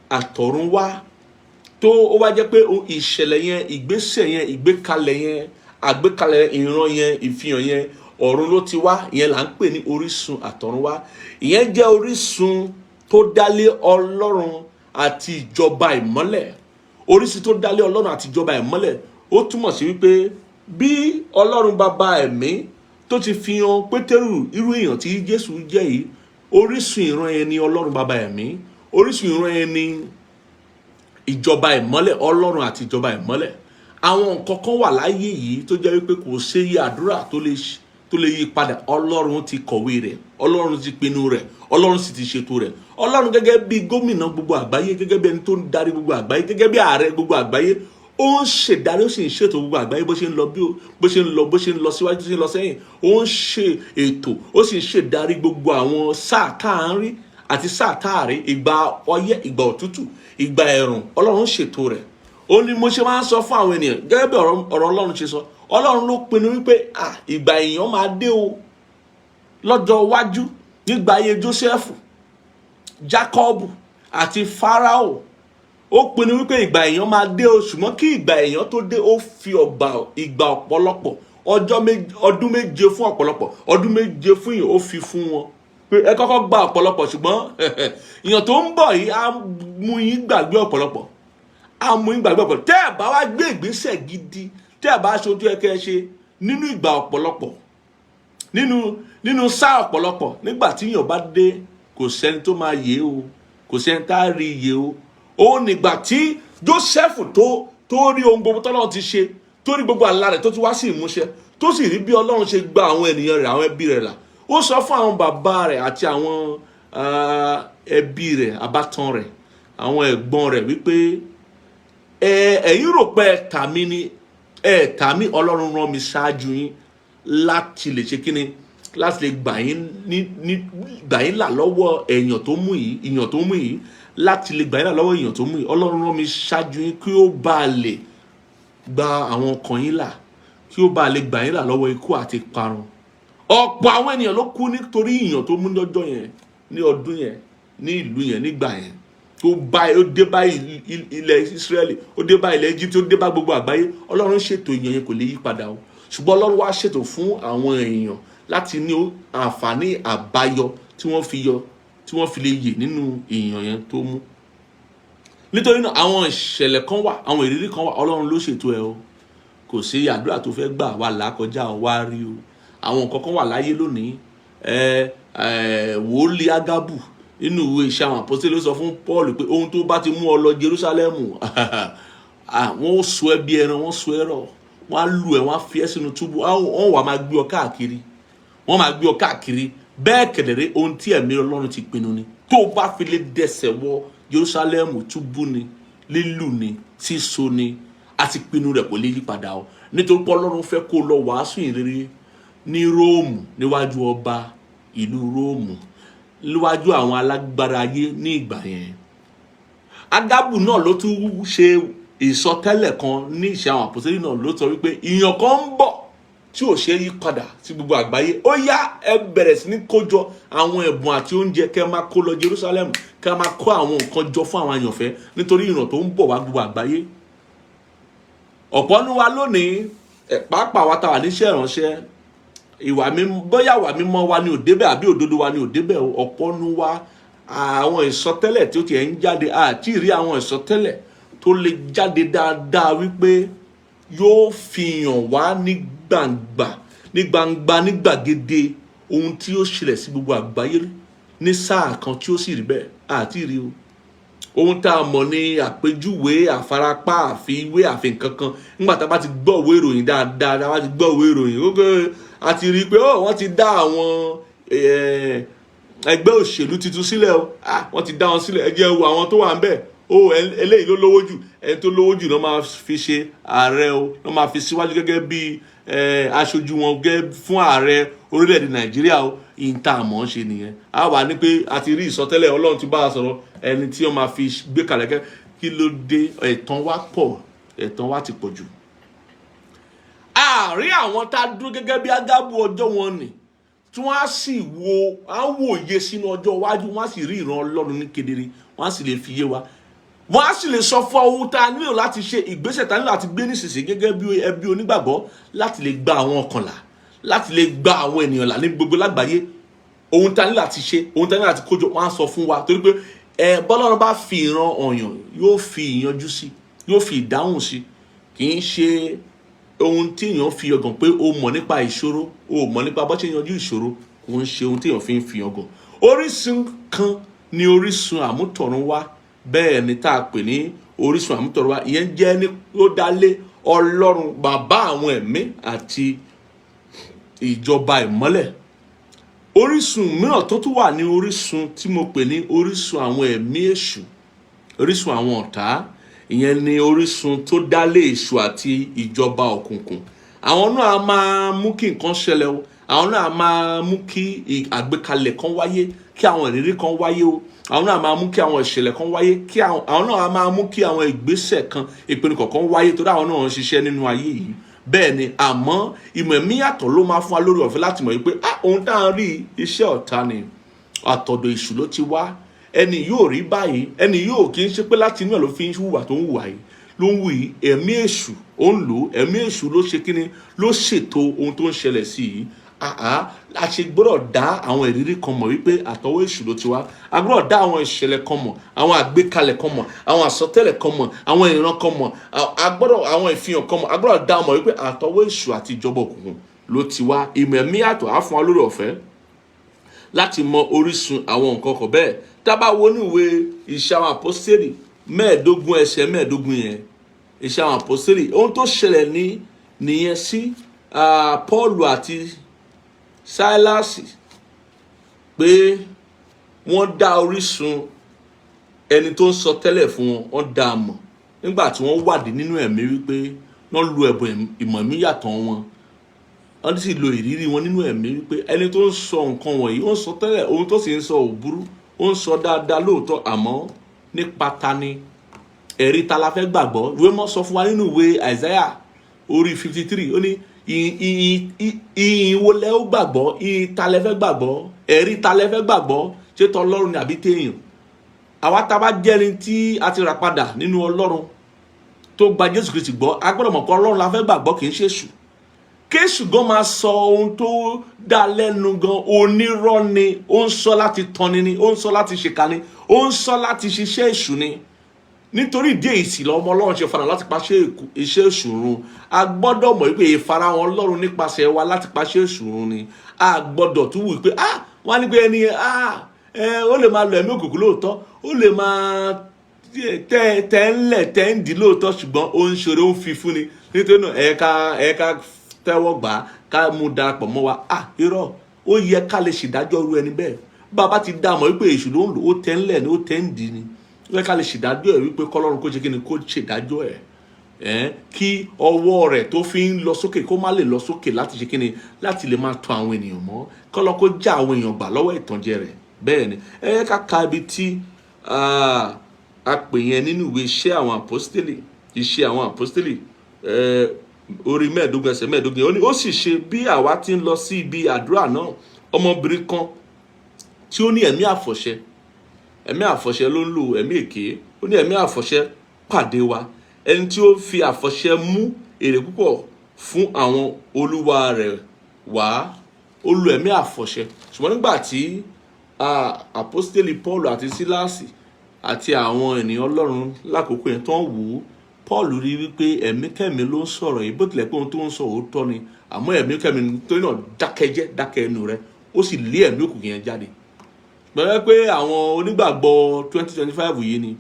àtọ̀runwá, tó ó wá jẹ́ pé ìṣẹ̀lẹ̀ yẹn, ìgbésẹ̀ yẹn, ìgbékalẹ̀ yẹn, àgbékalẹ̀ ìran yẹn, ìfihàn yẹn ọ̀run ló ti wá. Ìyẹn là ń pè ní orísun àtọ̀runwá. Ìyẹn jẹ́ orísun tó dálé Ọlọ́run àti ìjọba ìmọ́lẹ̀. Orísun tó dálé Ọlọ́run àti ìjọba ìmọ́lẹ̀, ó túmọ̀ sí wípé bí Ọlọ́run bàbá ẹ̀mí tó ti fi hàn Pétérù irú èèyàn tí Jésù jẹ́ yìí, orísun ìran yẹn ni Ọlọ́run bàbá ẹ̀mí, orísun ìran yẹn ni ìjọba ìmọ́lẹ̀, Ọlọ́run àti ìjọba ìmọ́lẹ̀. Àwọn nǹkan kan wà láyé yìí tó jẹ́ wípé kò ṣe yí àdúrà tó lè yí padà. Ọlọ́run ti kọ̀wé rẹ̀, Ọlọ́run ti pinnu rẹ̀, Ọlọ́run sì ti ṣètò rẹ̀. Ọlọ́run gẹ́gẹ́ bí gómìnà gbogbo àgbáyé, gẹ́gẹ́ bí ẹni tó ń darí gbogbo àgbáyé, gẹ́gẹ́ bí ààrẹ gbogbo àgbáyé, ó ń ṣèdarí, ó sì ń ṣètò gbogbo àgbáyé bó ṣe ń lọ síwájú, tó ṣe ń lọ sẹ́yìn. Ó ń ṣe ètò, ó sì ń ṣèdarí gbogbo àwọn sáà káàárí àti sáà káàrí, ìgbà ọyẹ́, ìgbà òtútù, ìgbà ẹ̀rùn. Ọlọ́run ṣètò rẹ̀. Ó ní mo ṣe máa ń sọ fún àwọn ènìyàn gẹ́gẹ́ bí ọ̀rọ̀ Ọlọ́run ṣe sọ. Ọlọ́run ló pinnu wípé ìgbà èèyàn máa dé o lọ́jọ́ iwájú, nígbà ayé Jósẹ́fù, Jákọ́bù àti Fáráò. Ó pinnu wípé ìgbà èèyàn máa dé o, ṣùgbọ́n kí ìgbà èèyàn tó dé, ó fi ìgbà ọ̀pọ̀lọpọ̀, ọdún méje fún ọ̀pọ̀lọpọ̀, ọdún méje fún yìí ó fi fún wọn. Ẹ kọ́kọ́ gba ọ̀pọ̀lọpọ̀, ṣùgbọ́n èèyàn tó ń bọ̀ yìí á mú yín gbàgbé ọ̀pọ̀lọpọ̀, á mú yín gbàgbé ọ̀pọ̀lọpọ̀. Tẹ́ ẹ̀ bá wá gbé ìgbésẹ̀ gidi, tẹ́ ẹ̀ bá ṣe ojú ẹkẹ́ ṣe nínú ìgbà ọ̀pọ̀lọpọ̀, nínú sáà ọ̀pọ̀lọpọ̀, nígbà tí èèyàn bá dé, kò sẹ́ni tó máa yé o, kò sẹ́ni tá a rí iye o. Ó nígbà tí Jósẹ́fù tó rí ohun gbogbo tọ́lọ́run ti ṣe, tó rí gbogbo àlá rẹ̀ tó ti wá sí ìmúṣẹ, tó sì rí bí Ọlọ́run ṣe gba àwọn ènìyàn rẹ̀, àwọn ẹbí rẹ̀ là. Ó sọ fún àwọn bàbá rẹ̀ àti àwọn ẹbí rẹ̀, àbátan rẹ̀, àwọn ẹ̀gbọ́n rẹ̀ wípé ẹ̀yin rò pé ẹ̀tà mi ni, ẹ̀tà mi, Ọlọ́run rán mi ṣáájú yín láti lè ṣe kíni, láti lè gbà yín là lọ́wọ́ ìyàn tó mú yìí, láti lè gbà yín là lọ́wọ́ ìyàn tó mú yìí. Ọlọ́run rán mi ṣáájú yín kí ó bá lè gba àwọn ọkàn yín là, kí ó bá lè gbà yín là lọ́wọ́ ikú àti parun. Ọ̀pọ̀ àwọn ènìyàn ló kú nítorí ìyàn tó mú lọ́jọ́ yẹn, ní ọdún yẹn, ní ìlú yẹn, nígbà yẹn. Ó dé bá ilẹ̀ Ísírẹ́lì, ó dé bá ilẹ̀ Egypt, ó dé bá gbogbo àgbáyé. Ọlọ́run ṣètò ìyàn yẹn, kò lè yí padà o. Ṣùgbọ́n Ọlọ́run wá ṣètò fún àwọn èèyàn láti ní àǹfààní àbáyọ tí wọ́n fi lè yè nínú ìyàn yẹn tó mú. Nítorí náà àwọn ìṣẹ̀lẹ̀ kan wà, àwọn ìrírí kan wà, Ọlọ́run ló ṣètò ẹ̀ o. Kò sí àdúrà tó fẹ́ gbà wà lákọjá wá rí o. Àwọn nǹkan kan wà láyé lónìí. Wòlíì Ágábù nínú ìwé Iṣẹ́ àwọn Àpọ́stélì ló sọ fún Paul pé ohun tó bá ti mú ọ lọ Jerúsálẹ́mù, wọ́n ó so ẹ́ bí ẹran, wọ́n so ẹ́ rọ̀, wọ́n á lù ẹ́, wọ́n á fi ẹ́ sínú túbú, wọ́n wà máa gbé ọ káàkiri, wọ́n máa gbé ọ káàkiri. Bẹ́ẹ̀ kẹ̀dẹ̀rẹ́ ohun tí ẹ̀mí Ọlọ́run ti pinnu ni. Tó bá fi lè dẹsẹ̀ wọ Jerúsálẹ́mù, túbú ni, lílù ni, síso ni, àti pinnu rẹ̀ kò lè yí padà o. Nítorí pé Ọlọ́run fẹ́ kó lọ wàásù ìrere ní Róòmù níwájú ọba ìlú Róòmù níwájú àwọn alágbára ayé ní ìgbà yẹn. Ágábù náà ló tún ṣe ìsọtẹ́lẹ̀ kan ní Ìṣe àwọn Àpọ́sítélì náà ló sọ wípé ìyàn kan ń bọ̀ tí ò ṣe yí padà sí gbogbo àgbáyé. Ó yá ẹ bẹ̀rẹ̀ sí ní kójọ àwọn ẹ̀bùn àti oúnjẹ kẹ́ máa kó lọ Jerusalem, kẹ́ máa kó àwọn nǹkan jọ fún àwọn àyànfẹ́ nítorí ìran tó ń bọ̀ wá gbogbo àgbáyé. Ọ̀pọ̀ nínú wa lónìí pàápàá wa tá wà níṣẹ́ ìránṣẹ́ bóyá ìwà mímọ́ wa ni ò débẹ̀ àbí òdodo wa ni ò débẹ̀. Ọ̀pọ̀ nínú wa àwọn ìsọtẹ́lẹ̀ tí ó ti ẹ̀ ń jáde àti ìrí àwọn ìsọtẹ́lẹ̀ tó lè jáde dáadáa wípé yóò fi hàn wá ní gbangba ní gbàgede ohun tí ó ṣẹlẹ̀ sí gbogbo àgbáyé ní sáà kan tí ó sì rí bẹ́ẹ̀ àti ìrí o. Ohun tá a mọ̀ ní àpèjúwe àfarapá àfiwé àfihàn kankan nígbà tá a bá ti gbọ́ ìwé ìròyìn dáadáa tá a bá ti gbọ́ ìwé ìròyìn ó a ti rí i pé wọ́n ti dá àwọn ẹgbẹ́ òṣèlú tuntun sílẹ̀ o wọ́n ti dá wọn sílẹ̀ ẹ jẹ́ wo àwọn tó wà ń bẹ̀ eléyìí ló lówó jù ẹni tó lówó jù ló máa fi ṣe ààrẹ o ló máa fi síwájú gẹ́gẹ́ bí aṣojú wọn fún ààrẹ orílẹ̀-èdè Nàìjíríà o ìta àmọ́ ṣe nìyẹn. A wà ní pé a ti rí ìsọtẹ́lẹ̀ Ọlọ́run ti bá a sọ̀rọ̀ ẹni tí wọ́n máa fi gbé kalẹ̀ kí ló dé ẹ̀tàn wa ti pọ̀ jù. Àárín àwọn tá a dúró gẹ́gẹ́ bí Ágábù ọjọ́ wọn nì tí wọ́n á sì wòye sínú ọjọ́ iwájú, wọ́n á sì rí ìran Ọlọ́run ní kedere, wọ́n á sì lè fi yé wa, wọ́n á sì lè sọ fún ohun tá a nílò láti ṣe, ìgbésẹ̀ tá a nílò láti gbé nísinsìnyí gẹ́gẹ́ bí ẹbí onígbàgbọ́ láti lè gba àwọn ọkàn là, láti lè gba àwọn ènìyàn là ní gbogbo lágbàáyé. Ohun tá a nílò láti ṣe, ohun tá a nílò láti kójọ, wọ́n á sọ fún wa torí pé bọ́lọ́run bá fi ìran ọ̀yàn yóò fi ìyanjú sí, yóò fi ìdáhùn sí. Kì í ṣe ohun tí èèyàn fi yangàn pé o mọ̀ nípa ìṣòro, o mọ̀ nípa bó ṣe yanjú ìṣòro, kò ń ṣe ohun tí èèyàn fi yangàn. Orísun kan ni orísun àmútọ̀runwá, bẹ́ẹ̀ ni tá a pè ní orísun àmútọ̀runwá, ìyẹn jẹ́ ní ó dálé Ọlọ́run bàbá àwọn ẹ̀mí àti ìjọba ìmọ́lẹ̀. Orísun mìíràn tó tún wà ní orísun tí mo pè ní orísun àwọn ẹ̀mí èṣù, orísun àwọn ọ̀tá, ìyẹn ni orísun tó dálé èṣù àti ìjọba òkùnkùn. Àwọn náà a máa mú kí nǹkan ṣẹlẹ̀ o, àwọn náà a máa mú kí àgbékalẹ̀ kan wáyé, kí àwọn ìrírí kan wáyé o, àwọn náà a máa mú kí àwọn ìṣẹ̀lẹ̀ kan wáyé, kí àwọn náà a máa mú kí àwọn ìgbésẹ̀ kan ìpinnu kọ̀ọ̀kan wáyé torí àwọn náà ń ṣiṣẹ́ nínú ayé yìí. Bẹ́ẹ̀ ni àmọ́ ìmọ̀ ẹ̀mí yàtọ̀ ló máa fún wa lórí ọ̀fẹ́ láti mọ̀ wípé ohun tá à ń rí iṣẹ́ ọ̀tá ni, àtọ̀dọ̀ èṣù ló ti wá. Ẹni yóò rí báyìí, ẹni yóò kì í ṣe pé láti inú ẹ̀ ló fi ń hùwà tó ń hùwà yìí ló ń wù yìí. Ẹ̀mí èṣù ó ń lò, ẹ̀mí èṣù ló ṣe kíni, ló ṣètò ohun tó ń ṣẹlẹ̀ sí yìí. A ṣe gbọ́dọ̀ dá àwọn ìrírí kan mọ̀ wípé àtọwọ́ èṣù ló ti wá. A gbọ́dọ̀ dá àwọn ìṣẹ̀lẹ̀ kan mọ̀, àwọn àgbékalẹ̀ kan mọ̀, àwọn àsọtẹ́lẹ̀ kan mọ̀, àwọn ìran kan mọ̀, àwọn ìfihàn kan mọ̀. A gbọ́dọ̀ dá mọ̀ wípé àtọwọ́ èṣù àti ìjọba òkùnkùn ló ti wá. Ìmọ̀ ẹ̀mí yàtọ̀ á fún wa lórí ọ̀fẹ́ láti mọ orísun àwọn nǹkan kan bẹ́ẹ̀. Tá bá wo ní ìwé Iṣẹ́ àwọn Àpọ́sítélì 15 ẹsẹ̀ 15 yẹn, Iṣẹ́ àwọn Àpọ́sítélì, ohun tó ṣẹlẹ̀ nìyẹn sí Pọ́ọ̀lù àti Sílásì pé wọ́n dá orísun ẹni tó ń sọ tẹ́lẹ̀ fún wọn, wọ́n dá a mọ̀ nígbà tí wọ́n wádìí nínú ẹ̀mí wípé wọ́n lo ẹ̀bùn ìmọ̀ ẹ̀mí yàtọ̀ wọn, wọ́n sì lo ìrírí wọn nínú ẹ̀mí wípé ẹni tó ń sọ nǹkan wọ̀nyí ó ń sọ tẹ́lẹ̀, ohun tó sì ń sọ ò burú, ó ń sọ dáadáa lóòótọ́, àmọ́ nípa ta ni, ẹ̀rí ta la fẹ́ gbàgbọ́. Ìwé mọ́ sọ fún wa nínú ìwé Àìsáyà orí 53, ó ní ìyìn wo lẹ ó gbàgbọ́, ìyìn ta lẹ fẹ́ gbàgbọ́, ẹ̀rí ta lẹ fẹ́ gbàgbọ́, ṣé tọlọ́run ni àbí téèyàn. Àwa tá bá jẹ́ni tí a ti rà padà nínú Ọlọ́run tó gba Jésù Kristi gbọ́, a gbọ́dọ̀ mọ̀ pé Ọlọ́run la fẹ́ gbàgbọ́, kì í ṣe èṣù. Kéṣù gan máa sọ ohun tó dá lẹ́nu gan, onírọ́ ni, ó ń sọ láti tọ́ni ni, ó ń sọ láti ṣèkà ni, ó ń sọ láti ṣiṣẹ́ èṣù ni. Nítorí ìdí èyí sì lọ́mọ Ọlọ́run ṣe fara láti paṣẹ iṣẹ́ èṣù run. A gbọ́dọ̀ mọ̀ wípé ìfarahàn Ọlọ́run nípasẹ̀ wa láti paṣẹ èṣù run ni. A gbọ́dọ̀ tún wù pé wọ́n á ní pé ẹni ó lè máa lo ẹ̀mí òkùnkùn lóòótọ́, ó lè máa tẹ́ ń dì lóòótọ́, ṣùgbọ́n ó ń ṣeré, ó ń fi fún ni. Nítorí náà ẹ̀ka tẹ́wọ́ gbà ká mú darapọ̀ mọ́ wa. Irọ́, ó yẹ ká lè ṣèdájọ́ irú ẹni bẹ́ẹ̀. Bàbá ti dá mọ̀ wípé èṣù ló ń lò, ó tẹ́ ń lẹ̀ ni, ó tẹ́ ń dì ni. Wọ́n ká lè ṣèdájọ́ ẹ̀ wípé kọ́lọ́run kó ṣe kí ni, kó ṣèdájọ́ ẹ̀. kí ọwọ́ rẹ̀ tó fi ń lọ sókè kó má lè lọ sókè láti ṣe kíni láti lè máa tọ̀ àwọn ènìyàn mọ́ kọ́lọ́ kó já àwọn èèyàn gbà lọ́wọ́ ìtànjẹ rẹ̀ bẹ́ẹ̀ ni ká ka ibi tí a pè yẹn nínú ìwé iṣẹ́ àwọn àpọ́stélì orí 15 ẹsẹ̀ 15 ó sì ṣe bí àwa ti ń lọ sí ibi àdúrà náà ọmọbìnrin kan tí ó ní ẹ̀mí àfọ̀ṣẹ ló ń lò ẹ̀mí èké ó ní ẹ̀mí àfọ̀ṣẹ pàdé wa ẹni tí ó fi àfọ̀ṣẹ mú èrè púpọ̀ fún àwọn olúwa rẹ̀ wá ó lo ẹ̀mí àfọ̀ṣẹ ṣùgbọ́n nígbà tí àpọ́stélì Paul àti Sílásì àti àwọn ènìyàn Ọlọ́run lákòókò yẹn tó ń wò ó Paul rí wípé ẹ̀mí kẹ́mi ló ń sọ̀rọ̀ yìí bó tilẹ̀ pé ohun tó ń sọ òótọ́ ni àmọ́ ẹ̀mí kẹ́mi tó náà dákẹ́ ẹnu rẹ̀ ó sì lé ẹ̀mí òkùnkùn yẹn jáde gbọ́dọ̀ pé àwọn onígbàgbọ́ 2025 yìí ni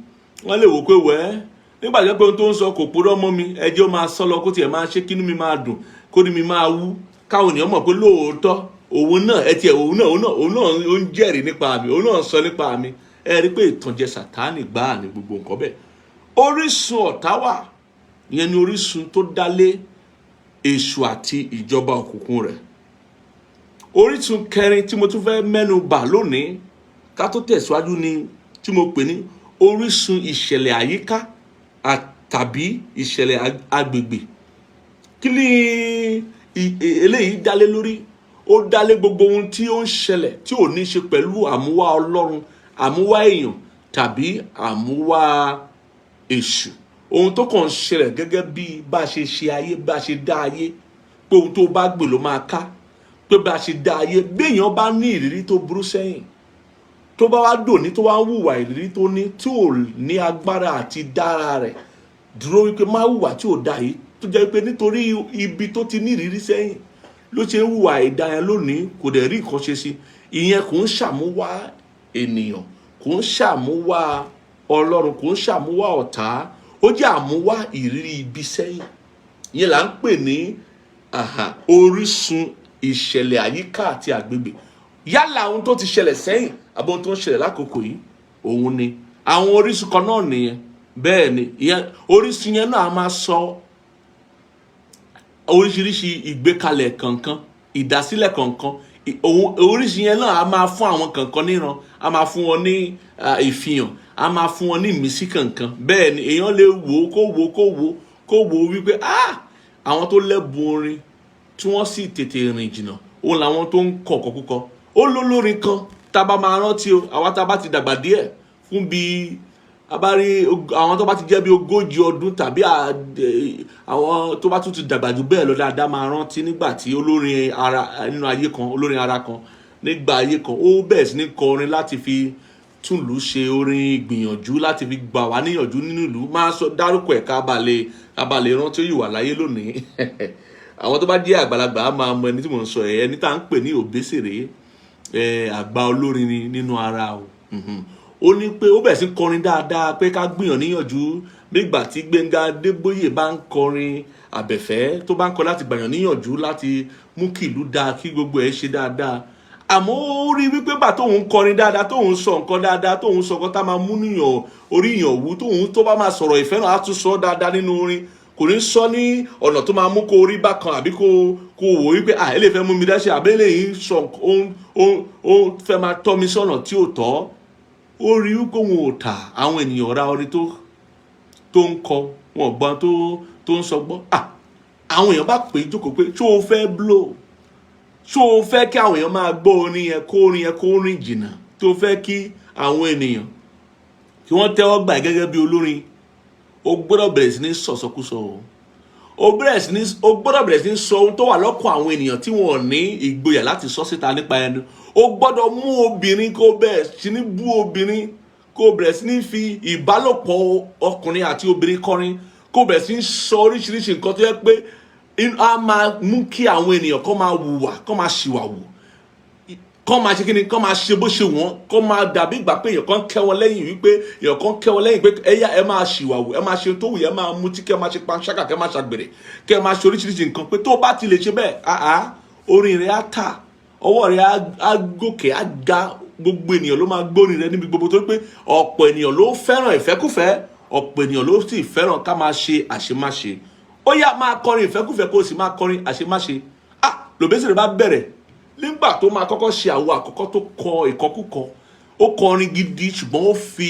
wọ́n lè wò pé nígbà tó pé ohun tó ń sọ kò purọ́ mọ́ mi ẹjẹ́ ó máa sọ lọ kó tiẹ̀ máa ṣe kínú mi máa dùn kó ní mi máa wú káwọn ènìyàn mọ̀ pé lóòótọ́ òun náà ó ń jẹ́rìí nípa mi òun náà sọ nípa mi ẹ rí pé ìtànjẹ Sátánì gbáà ní gbogbo nǹkan bẹ́ẹ̀ orísun ọ̀tá wà ìyẹn ni orísun tó dálé èṣù àti ìjọba òkùnkùn rẹ̀ orísun kẹrin tí mo tún fẹ́ mẹ́nu bà lónìí ká tó tẹ̀síwájú ni tí mo pè ní orísun ìṣẹ̀lẹ̀ àyíká tàbí ìṣẹ̀lẹ̀ agbègbè kí ni eléyìí dálé lórí ó dálé gbogbo ohun tí ó ń ṣẹlẹ̀ tí ò ní ṣe pẹ̀lú àmúwá Ọlọ́run àmúwá èèyàn tàbí àmúwá èṣù ohun tó kàn ń ṣẹlẹ̀ gẹ́gẹ́ bí bá a ṣe ṣe ayé bá a ṣe dá ayé pé ohun tó bá gbè ló máa ká pé bá a ṣe dá ayé béèyàn bá ní ìrírí tó burú sẹ́yìn tó bá wá dòní tó wá ń hùwà ìrírí tó ní tí ò ní agbára àti dára rẹ̀ dúró wípé má hùwà tí ò dá yìí tó jẹ́ pé nítorí ibi tó ti ní ìrírí sẹ́yìn ló ṣe ń hùwà ìdá yẹn lónìí kò dẹ̀ rí nǹkan ṣe sí ìyẹn kò ń ṣàmúwá ènìyàn kò ń ṣàmúwá Ọlọ́run kò ń ṣàmúwá ọ̀tá ó jẹ́ àmúwá ìrírí ibi sẹ́yìn ìyẹn là ń pè ní orísun ìṣẹ̀lẹ̀ àyíká àti àgbègbè yálà ohun tó ti ṣẹlẹ̀ sẹ́yìn àbí ohun tó ń ṣẹlẹ̀ lákòókò yìí òun ni àwọn orísun kan náà nìyẹn bẹ́ẹ̀ ni ìyẹn orísun yẹn náà máa sọ oríṣiríṣi ìgbékalẹ̀ kankan ìdásílẹ̀ kankan orísun yẹn náà a máa fún àwọn kankan níran a máa fún wọn ní ìfihàn a máa fún wọn ní ìmísí kankan bẹ́ẹ̀ ni èèyàn lè wò kó wò wípé àwọn tó lẹ́bùn orin tí wọ́n sì tètè rìn jìnnà òun làwọn tó ń kọ̀ọ̀kọ̀ púpọ̀ ó lólórin kan tá a bá máa rántí o àwa tá a bá ti dàgbà díẹ̀ fún bí a bá rí àwọn tó bá ti jẹ́ bí 40 ọdún tàbí àwọn tó bá tún ti dàgbà jù bẹ́ẹ̀ lọ dáadáa máa rántí nígbà tí olórin ara nínú ayé kan olórin ara kan nígbà ayé kan ó bẹ̀rẹ̀ sí ní kọrin láti fi túnlù ṣe orin ìgbìyànjú láti fi gbà wá níyànjú nínú ìlú máa sọ dárúkọ ẹ̀ ká balẹ̀ rántí ó yìí wà láyé lónìí àwọn tó bá jẹ́ àgbàlagbà á máa mọ ẹni tí mò ń sọ ẹni tá à ń pè ní Òbésèré àgbà olórin ni nínú ara o ó ní pé ó bẹ̀rẹ̀ sí kọrin dáadáa pé ká gbìyàn níyànjú nígbà tí Gbẹ́ngà Adébóyè bá ń kọrin Àbẹ̀fẹ́ tó bá ń kọ láti gbàyàn níyànjú láti mú kí ìlú dáa kí gbogbo ẹ̀ ṣe dáadáa àmọ́ ó rí wípé gbà tóun kọrin dáadáa tóun sọ nǹkan dáadáa tóun sọ nǹkan tá máa mú níyàn orí ìyàn wú tóun tó bá máa sọ̀rọ̀ ìfẹ́ náà á tún sọ dáadáa nínú orin kò ní sọ ní ọ̀nà tó máa mú kó orí bákan àbí kó wò wípé ilé fẹ́ mú mi dáṣẹ́ àbẹ́lẹ̀ yìí sọ ó fẹ́ máa tọ́ mi sọ́nà tí ò tọ́ ó rí wípé òun ò tà àwọn ènìyàn ra orin tó ń kọ wọn gbọ́n tó ń sọ gbọ́ àwọn èèyàn bá pè é jókòó pé ṣó o fẹ́ blow ṣó o fẹ́ kí àwọn èèyàn máa gbọ́ orin yẹn kó rìn jìnnà tó fẹ́ kí àwọn ènìyàn kí wọ́n tẹ́wọ́ gbà gẹ́gẹ́ bí olórin o gbọ́dọ̀ bẹ̀rẹ̀ sí ní sọ̀sọ́kúsọ o gbọ́dọ̀ bẹ̀rẹ̀ sí ní sọ ohun tó wà lọ́kàn àwọn ènìyàn tí wọ́n ní ìgboyà láti sọ síta nípa ẹnu o gbọ́dọ̀ mú obìnrin kó bẹ̀rẹ̀ sí ní bú obìnrin kó bẹ̀rẹ̀ sí ní fi ìbálòpọ̀ ọkùnrin àti obìnrin kọrin kó bẹ̀rẹ̀ sí ní sọ oríṣiríṣi nǹkan tó yẹ pé a máa mú kí àwọn ènìyàn kó máa hùwà kó máa ṣìwàwù kó máa ṣe kíni kó máa ṣe bó ṣe wọ́n kó máa dàbí ìgbà pé èèyàn kan kẹ́ wọn lẹ́yìn wípé èèyàn kan kẹ́ wọn lẹ́yìn pé ẹ máa ṣìwàwù ẹ máa ṣe tó wù ẹ máa mutí kẹ́ máa ṣe panṣágà kẹ́ máa ṣàgbèrè kẹ́ máa ṣe oríṣiríṣi nǹkan pé tó bá ti lè ṣe bẹ́ẹ̀ orin rẹ̀ á tà ọwọ́ rẹ̀ á gòkè á ga gbogbo ènìyàn ló máa gbórin rẹ̀ níbi gbogbo tó pé ọ̀pọ̀ ènìyàn ló fẹ́ràn ìfẹ́kùfẹ́ ọ̀pọ̀ ènìyàn ló sì fẹ́ràn ká máa ṣe àṣemáṣe. Ó yá máa kọrin ìfẹ́kúfẹ́ kó o sì máa kọrin àṣemáṣe. Lòbésèré bá bẹ̀rẹ̀ nígbà tó máa kọ́kọ́ ṣe àwo àkọ́kọ́ tó kọ ìkọkúkọ. Ó kọrin gidi ṣùgbọ́n ó fi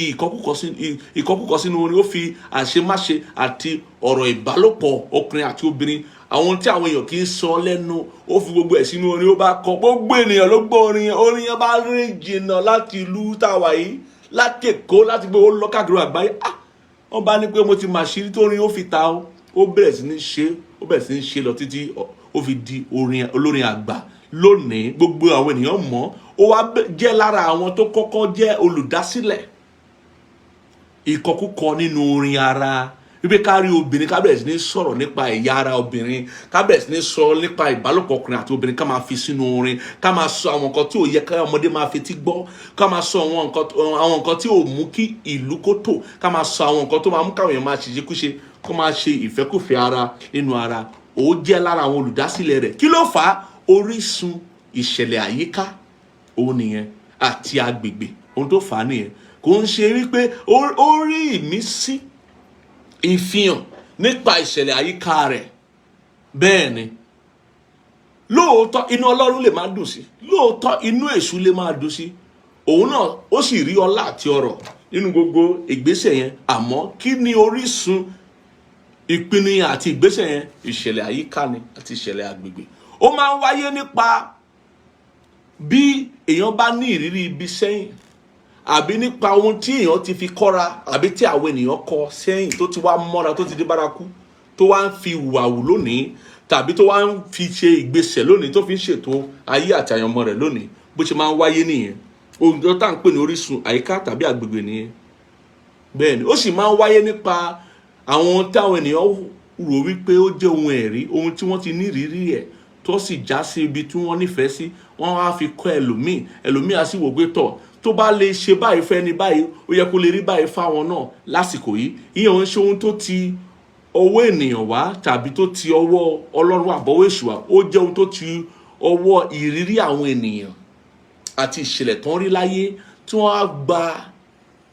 ìkọkúkọ sínú orin, ó fi àṣemáṣe àti ọ̀rọ̀ ìbálòpọ̀ ọkùnrin àti obìnrin, àwọn tí àwọn èèyàn kì í sọ lẹ́nu, ó fi gbogbo ẹ̀ sínú orin. Ó bá kọ, gbogbo ènìyàn ló gbọ́ orin yẹn. Orin yẹn bá rìn jìnnà láti ìlú táwa yìí, láti Èkó, láti gbé ó lọ káàkiri àgbáyé. Wọ́n bá ní pé mo ti máa ṣírí tó orin ó fi ta ó. Ó bẹ̀rẹ̀ sí ní ṣe lọ títí ó fi di olórin àgbà. Lónìí gbogbo àwọn ènìyàn mọ̀. Ó wá jẹ́ lára àwọn tó kọ́kọ́ jẹ́ olùdásílẹ̀ ìkọkúkọ nínú orin ara. Wípé ká rí obìnrin ká bẹ̀rẹ̀ sí ní sọ̀rọ̀ nípa ẹ̀yà ara obìnrin, ká bẹ̀rẹ̀ sí ní sọ nípa ìbálòpọ̀ ọkùnrin àti obìnrin, ká máa fi sínú orin, ká máa sọ àwọn nǹkan tí ò yẹ ká ọmọdé máa fetí gbọ́, ká máa sọ àwọn nǹkan tí ò mú kí ìlú kó tò, ká máa sọ àwọn nǹkan tó máa mú káwọn èèyàn máa ṣèṣekúṣe, kó máa ṣe ìfẹ́kùfẹ́ ara nínú ara. Ó jẹ́ lára àwọn olùdásílẹ̀ rẹ̀. Kí ló fà á? Orísun ìṣẹ̀lẹ̀ àyíká òun nìyẹn àti agbègbè. Ohun tó fà á nìyẹn. Kò ń ṣe wípé ó rí ìmísí ìfihàn nípa ìṣẹ̀lẹ̀ àyíká rẹ̀. Bẹ́ẹ̀ ni, lóòótọ́ inú Ọlọ́run lè máa dùn sí, lóòótọ́ inú èṣù lè máa dùn sí. Òun náà ó sì rí ọlá àti ọrọ̀ nínú gbogbo ìgbésẹ̀ yẹn. Àmọ́ kí ni orísun ìpinnu yẹn àti ìgbésẹ̀ yẹn? Ìṣẹ̀lẹ̀ àyíká ni àti ìṣẹ̀lẹ̀ agbègbè. Ó máa ń wáyé nípa bí èèyàn bá ní ìrírí ibi sẹ́yìn, àbí nípa ohun tí èèyàn ti fi kọ́ra, àbí tí àwọn ènìyàn kọ sẹ́yìn tó ti wá mọ́ra, tó ti di bárakú, tó wá ń fi hùwàhù lónìí, tàbí tó wá ń fi ṣe ìgbésẹ̀ lónìí, tó fi ń ṣètò ayé àti àyànmọ́ rẹ̀ lónìí. Bó ṣe máa ń wáyé nìyẹn. Ohun tó tá à ń pè ní orísun àyíká tàbí agbègbè nìyẹn. Bẹ́ẹ̀ ni, ó sì máa ń wáyé nípa àwọn tí àwọn ènìyàn rò wípé ó jẹ́ ohun ẹ̀rí, ohun tí wọ́n ti ní ìrírí ẹ̀ tó sì já sí ibi tí wọ́n nífẹ̀ẹ́ sí, wọ́n wá fi kọ́ ẹlòmíì á sì wò pé tó bá lè ṣe báyìí fẹ́ ni báyìí, ó yẹ kó lè rí báyìí fáwọn náà lásìkò yìí. Ìyẹn ń ṣe ohun tó ti ọwọ́ ènìyàn wá tàbí tó ti ọwọ́ Ọlọ́run àbọ̀wọ́ èṣù wá. Ó jẹ́ ohun tó ti ọwọ́ ìrírí àwọn ènìyàn àti ìṣẹ̀lẹ̀ tó ń rí láyé, tí wọ́n á gba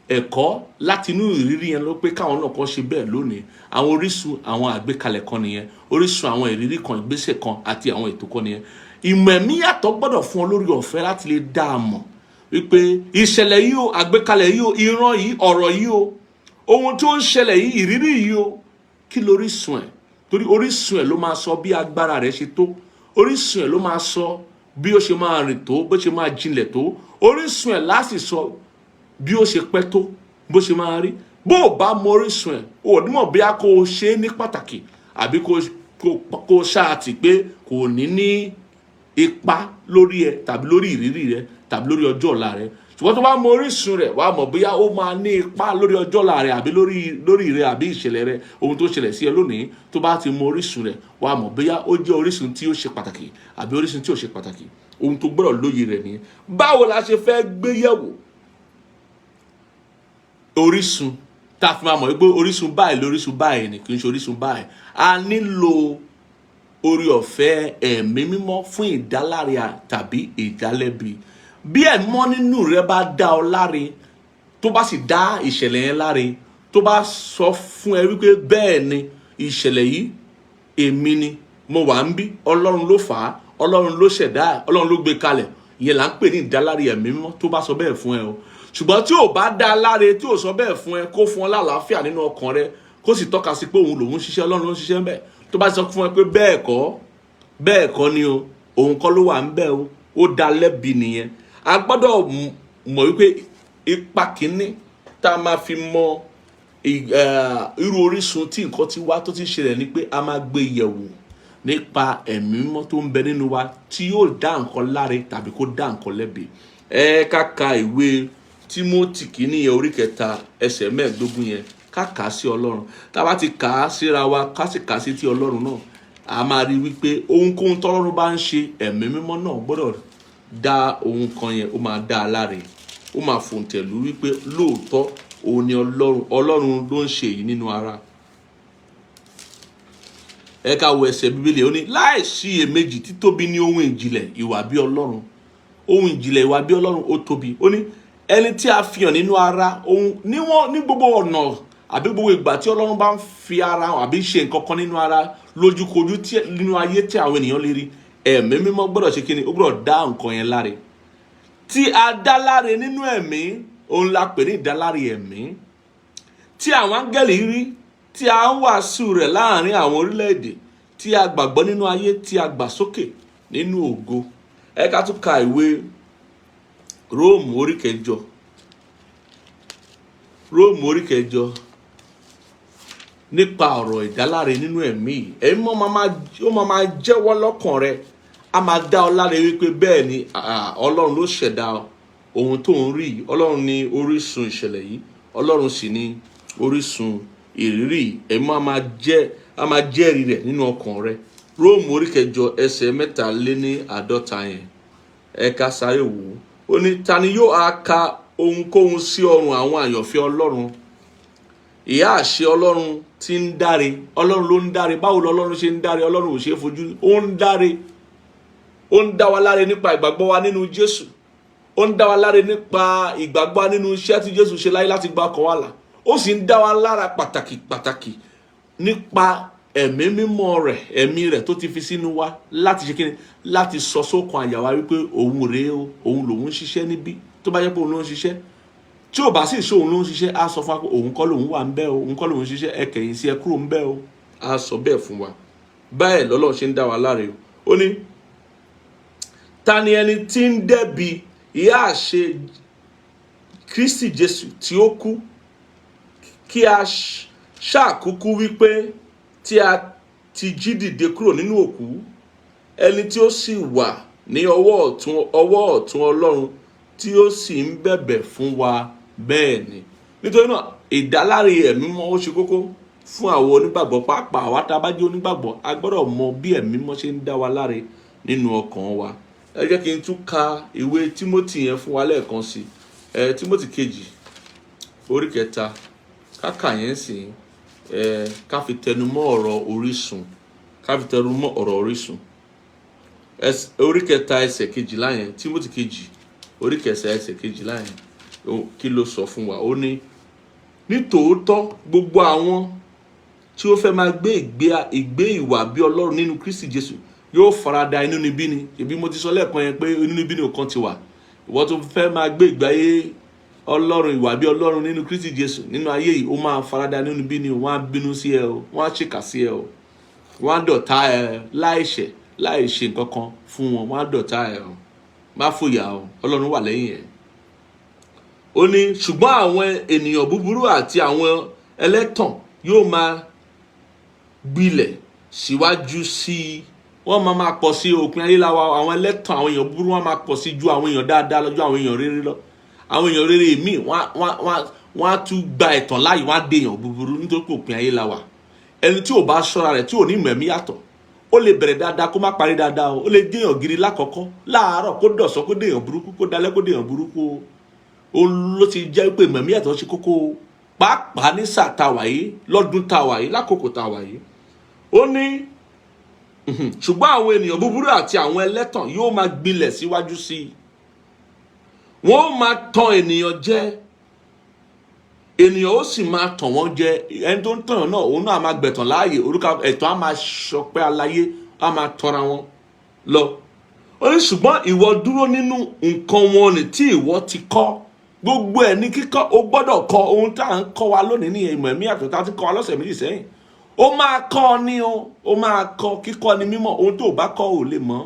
ẹ̀kọ́ láti inú ìrírí yẹn ló pé káwọn náà kan ṣe bẹ́ẹ̀ lónìí. Àwọn orísun àwọn àgbékalẹ̀ kan nìyẹn. Orísun àwọn ìrírí kan, ìgbésẹ̀ kan àti àwọn ètò kan nìyẹn. Ìmọ̀ ẹ̀mí yàtọ̀ gbọ́dọ̀ fún ọ lórí ọ̀fẹ́ láti lè dá a mọ̀ wípé ìṣẹ̀lẹ̀ yìí o, àgbékalẹ̀ yìí o, ìran yìí, ọ̀rọ̀ yìí o, ohun tó ń ṣẹlẹ̀ yìí, ìrírí yìí o, kí lórísun ẹ̀? Torí orísun ẹ̀ ló máa sọ bí agbára rẹ̀ ṣe tó. Orísun ẹ̀ ló máa sọ bí ó ṣe máa rìn tó, bó ṣe máa jinlẹ̀ tó. Orísun ẹ̀ láti sọ bí ó ṣe pẹ́ tó, bó ṣe máa rí. Bó o bá mọ orísun ẹ̀, o ní mọ̀ bí a kò ṣe é ní pàtàkì, àbí kò ṣáàtì pé kò ní ipa lórí ẹ, tàbí lórí ìrírí rẹ, tàbí lórí ọjọ́ ọ̀la rẹ. Ṣùgbọ́n tó bá mọ orísun rẹ̀, wàá mọ̀ bóyá ó máa ní ipa lórí ọjọ́ ọ̀la rẹ, àbí lórí rẹ, àbí ìṣẹ̀lẹ̀ rẹ, ohun tó ṣẹlẹ̀ sí ẹ lónìí. Tó bá ti mọ orísun rẹ̀, wàá mọ̀ bóyá ó jẹ́ orísun tí ó ṣe pàtàkì àbí orísun tí ò ṣe pàtàkì. Ohun tó gbọ́dọ̀ lóye rẹ̀ nìyẹn. Báwo la ṣe fẹ́ gbé yẹ̀wò orísun tá a fi máa mọ̀ wípé orísun báyìí lórísun báyìí ni, kì í ṣe orísun báyìí? A nílò orí ọ̀fẹ́ ẹ̀mí mímọ́ fún ìdáláre tàbí ìdálẹ́bi. Bí ẹ̀mí mímọ́ nínú rẹ bá dá ọ láre, tó bá sì dá ìṣẹ̀lẹ̀ yẹn láre, tó bá sọ fún ẹ wípé bẹ́ẹ̀ ni ìṣẹ̀lẹ̀ yìí èmi ni mo wà ń bí, Ọlọ́run ló fà á, Ọlọ́run ló ṣẹ̀dá ẹ̀, Ọlọ́run ló gbé kalẹ̀, ìyẹn là ń pè ní ìdáláre ẹ̀mí mímọ́. Tó bá sọ bẹ́ẹ̀ fún ẹ o. Ṣùgbọ́n tí ò bá dá láre, tí ò sọ bẹ́ẹ̀ fún ẹ, kó fún ọ lálàáfíà nínú ọkàn rẹ, kó sì tọ́ka sí pé òun lòun ṣiṣẹ́, Ọlọ́run ló ń ṣiṣẹ́ ń bẹ̀. Tó bá sọ fún ẹ pé bẹ́ẹ̀ kọ́ ni o, òun kọ́ ló wà ń bẹ̀ o, ó dá lẹ́bi nìyẹn. A gbọ́dọ̀ mọ̀ wípé ipa kìíní tá a máa fi mọ irú orísun tí nǹkan ti wá tó ti ṣẹlẹ̀ ni pé a máa gbé yẹ̀wò nípa ẹ̀mí mímọ́ tó ń bẹ nínú wa, tí yóò dá nǹkan láre tàbí kó dá nǹkan lẹ́bi. Ká ka ìwé Tímótì kìíní yẹn orí 3 ẹsẹ̀ 15 yẹn, ká kà á sí Ọlọ́run. Tá a bá ti kà á síra wa, ká sì kà á sí ti Ọlọ́run náà, a máa rí wípé ohunkóhun tọ́lọ́run bá ń ṣe, ẹ̀mí mímọ́ náà gbọ́dọ̀ dá ohun kan yẹn, ó máa dá a láre. Ó máa fòǹtẹ̀lú wípé lóòótọ́ òun ni Ọlọ́run ló ń ṣe èyí nínú ara. Ẹ ká wo ẹsẹ̀ Bíbélì, ó ní láìsí iyèméjì títóbi ní ohun ìjìnlẹ̀ ìwà bí Ọlọ́run. Ohun ìjìnlẹ̀ ìwà bí Ọlọ́run ó tóbi. Ó ní ẹni tí a fi hàn nínú ara, ohun ní gbogbo ọ̀nà àbí gbogbo ìgbà tí Ọlọ́run bá ń fi ara hàn àbí ṣe nǹkan kan nínú ara lójúkojú nínú ayé tí àwọn ènìyàn lè rí, ẹ̀mí mímọ́ gbọ́dọ̀ ṣe kíni, ó gbọ́dọ̀ dá nǹkan yẹn láre. Tí a dá láre nínú ẹ̀mí, òun la pè ní ìdáláre ẹ̀mí. Tí àwọn áńgẹ́lì rí, tí a ń wàásù rẹ̀ láàrin àwọn orílẹ̀-èdè, tí a gbàgbọ́ nínú ayé, tí a gbà sókè nínú ògo. Ẹ ká tún ka ìwé Róòmù orí kẹjọ. Róòmù orí kẹjọ nípa ọ̀rọ̀ ìdáláre nínú ẹ̀mí. Ẹ̀mí ó máa jẹ́wọ́ lọ́kàn rẹ, a máa dá ọ láre wípé bẹ́ẹ̀ ni Ọlọ́run ló ṣẹ̀dá ohun tó ń rí yìí. Ọlọ́run ni orísun ìṣẹ̀lẹ̀ yìí, Ọlọ́run sì ni orísun ìrírí. Ẹ̀mí a máa jẹ́rìí rẹ̀ nínú ọkàn rẹ. Róòmù orí kẹjọ ẹsẹ̀ 53 yẹn, ẹ ká sáré wò ó. Ó ní, ta ni yóò á ka ohunkóhun sí ọrùn àwọn àyànfẹ́ Ọlọ́run? Ìyá àṣẹ Ọlọ́run tí ń dáre. Ọlọ́run ló ń dáre. Báwo lọ́lọ́run ṣe ń dáre? Ọlọ́run ò ṣe é fojú. Ó ń dáre. Ó ń dá wa láre nípa ìgbàgbọ́ wa nínú Jésù. Ó ń dá wa láre nípa ìgbàgbọ́ wa nínú iṣẹ́ tí Jésù ṣe láyé láti gba ọkàn wa là. Ó sì ń dá wa lára pàtàkì nípa ẹ̀mí mímọ́ rẹ̀, ẹ̀mí rẹ̀ tó ti fi sínú wa láti ṣe kíni, láti sọ sókàn àyà wa wípé òun rèé o, òun lòun ń ṣiṣẹ́ níbí. Tó bá jẹ́ pé òun ló ń ṣiṣẹ́, tí ò bá sì ṣe òun ló ń ṣiṣẹ́, á sọ fún wa pé òun kọ́ lòun wà ń bẹ̀ o, òun kọ́ lòun ń ṣiṣẹ́, ẹ kẹ̀yìn sí ẹ kúrò ń bẹ̀ o. Á sọ bẹ́ẹ̀ fún wa. Báyìí lọ́lọ́run ṣe ń dá wa láre o. Ó ní, ta ni ẹni tí ń dẹ́bi ìyà àṣẹ Kristi Jésù tí ó kú, kí a ṣàkúkú wípé tí a ti jí dìde kúrò nínú òkú, ẹni tí ó sì wà ní ọwọ́ ọ̀tún Ọlọ́run, tí ó sì ń bẹ̀bẹ̀ fún wa bẹ́ẹ̀ ni. Nítorí náà ìdáláre ẹ̀mí mọ́ ó ṣe kókó fún àwọn onígbàgbọ́. Pàápàá àwa tá a bá jẹ́ onígbàgbọ́, a gbọ́dọ̀ mọ bí ẹ̀mí mọ́ ṣe ń dá wa láre nínú ọkàn wa. Ẹ jẹ́ kí n tún ka ìwé Tímótì yẹn fún wa lẹ́ẹ̀kan sí. Tímótì kejì orí 3 káka yẹn sì ká fi tẹnumọ́ ọ̀rọ̀ orísun, orí 3 ẹsẹ̀ 12 yẹn. Tímótì kejì orí 3 ẹsẹ̀ 12 yẹn, kí ló sọ fún wa? Ó ní, nítòótọ́ gbogbo àwọn tí ó fẹ́ máa gbé ìwà bí Ọlọ́run nínú Kristi Jésù yóò farada inúnibíni. Ìbí mo ti sọ lẹ́ẹ̀kan yẹn pé inúnibíni kan ti wà. Ìwọ tó fẹ́ máa gbé ìgbé ayé Ọlọ́run, ìwà bí Ọlọ́run nínú Kristi Jésù nínú ayé yìí, ó máa farada inúnibíni. Wọ́n á bínú sí ẹ o, wọ́n á ṣèkà sí ẹ o, wọ́n á dọ̀tá ẹ láì ṣe nǹkan kan fún wọn, wọ́n á dọ̀tá ẹ o. Má fòyà o, Ọlọ́run wà lẹ́yìn ẹ. Ó ní, ṣùgbọ́n àwọn ènìyàn búburú àti àwọn ẹlẹ́tàn yóò máa gbilẹ̀ síwájú sí i. Wọ́n máa pọ̀ sí òpin ayé láwa. Àwọn ẹlẹ́tàn, àwọn èèyàn búburú, wọ́n máa pọ̀ sí ju àwọn èèyàn dáadáa lọ, ju àwọn èèyàn rere lọ. Àwọn èèyàn rere míì wọ́n á tún gba ẹ̀tàn láàyè, wọ́n á dé èèyàn búburú nítorí pé òpin ayé láwa. Ẹni tí ò bá ṣọ́ra rẹ̀, tí ò ní mẹ̀mí yàtọ̀, ó lè bẹ̀rẹ̀ dáadáa kó má parí dáadáa o. Ó lè dé èèyàn gidi lákọ̀ọ́kọ́, láàárọ̀ kó dọ̀sán kó dé èèyàn burúkú, kó dalẹ́ kó dé èèyàn burúkú o. Ó ló ti jẹ́ pé mẹ̀mí yàtọ̀ ṣe kókó o. Pàápàá ní sáà tá a wà yìí, lọ́dún tá a wà yìí, lákòókò tá a wà yìí. Ó ní, ṣùgbọ́n àwọn ènìyàn búburú àti àwọn ẹlẹ́tàn yóò máa gbilẹ̀ síwájú sí i. Wọ́n ó máa tàn ènìyàn jẹ, ènìyàn ó sì máa tàn wọ́n jẹ. Ẹni tó ń tàn náà, òun náà máa gbẹ̀tàn láàyè. Orúkọ ẹ̀tàn á máa ṣọpẹ́ aláyé, á máa tọ́ra wọn lọ. Ó ní, ṣùgbọ́n ìwọ dúró nínú nǹkan wọn ni tí ìwọ ti kọ́. Gbogbo ẹ̀ ní kíkọ́, o gbọ́dọ̀ kọ́. Ohun tá à ń kọ́ wa lónìí ní ìmọ̀ ẹ̀mí yàtọ̀ tá a ti kọ́ wa lọ́sẹ̀ méjì sẹ́yìn. Ó máa kọ́ ọ ní o, ó máa kọ́. Kíkọ́ ni mímọ̀. Ohun tó bá kọ́ ò lè mọ̀.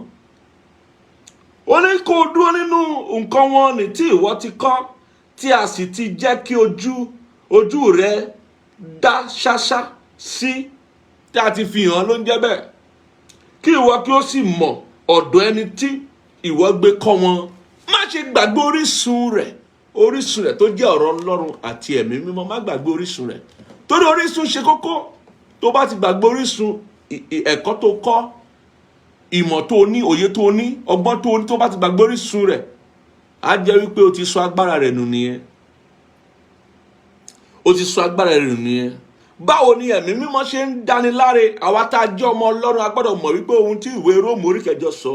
Ó ní kó o dúró nínú nǹkan wọn ni tí ìwọ ti kọ́, tí a sì ti jẹ́ kí ojú rẹ dá ṣáṣá sí, tí a ti fi hàn ló ń jẹ́ bẹ́ẹ̀. Kí ìwọ kí ó sì mọ̀ ọ̀dọ̀ ẹni tí ìwọ gbé kọ́ wọn. Má ṣe gbàgbé orísun rẹ̀ tó jẹ́ ọ̀rọ̀ Ọlọ́run àti ẹ̀mí mímọ́. Má gbàgbé orísun rẹ̀, torí orísun ṣe kókó. Tó bá ti gbàgbé orísun, ẹ̀kọ́ tó kọ́, ìmọ̀ tó ní, òye tó ní, ọgbọ́n tó ní, tó bá ti gbàgbé orísun rẹ̀, á jẹ́ wípé o ti sọ agbára rẹ̀ nù nìyẹn. O ti sọ agbára rẹ̀ nù nìyẹn. Báwo ni ẹ̀mí mímọ́ ṣe ń dáni láre? Àwa tá a jẹ́ ọmọ Ọlọ́run, a gbọ́dọ̀ mọ̀ wípé ohun tí ìwé Róòmù orí 8 sọ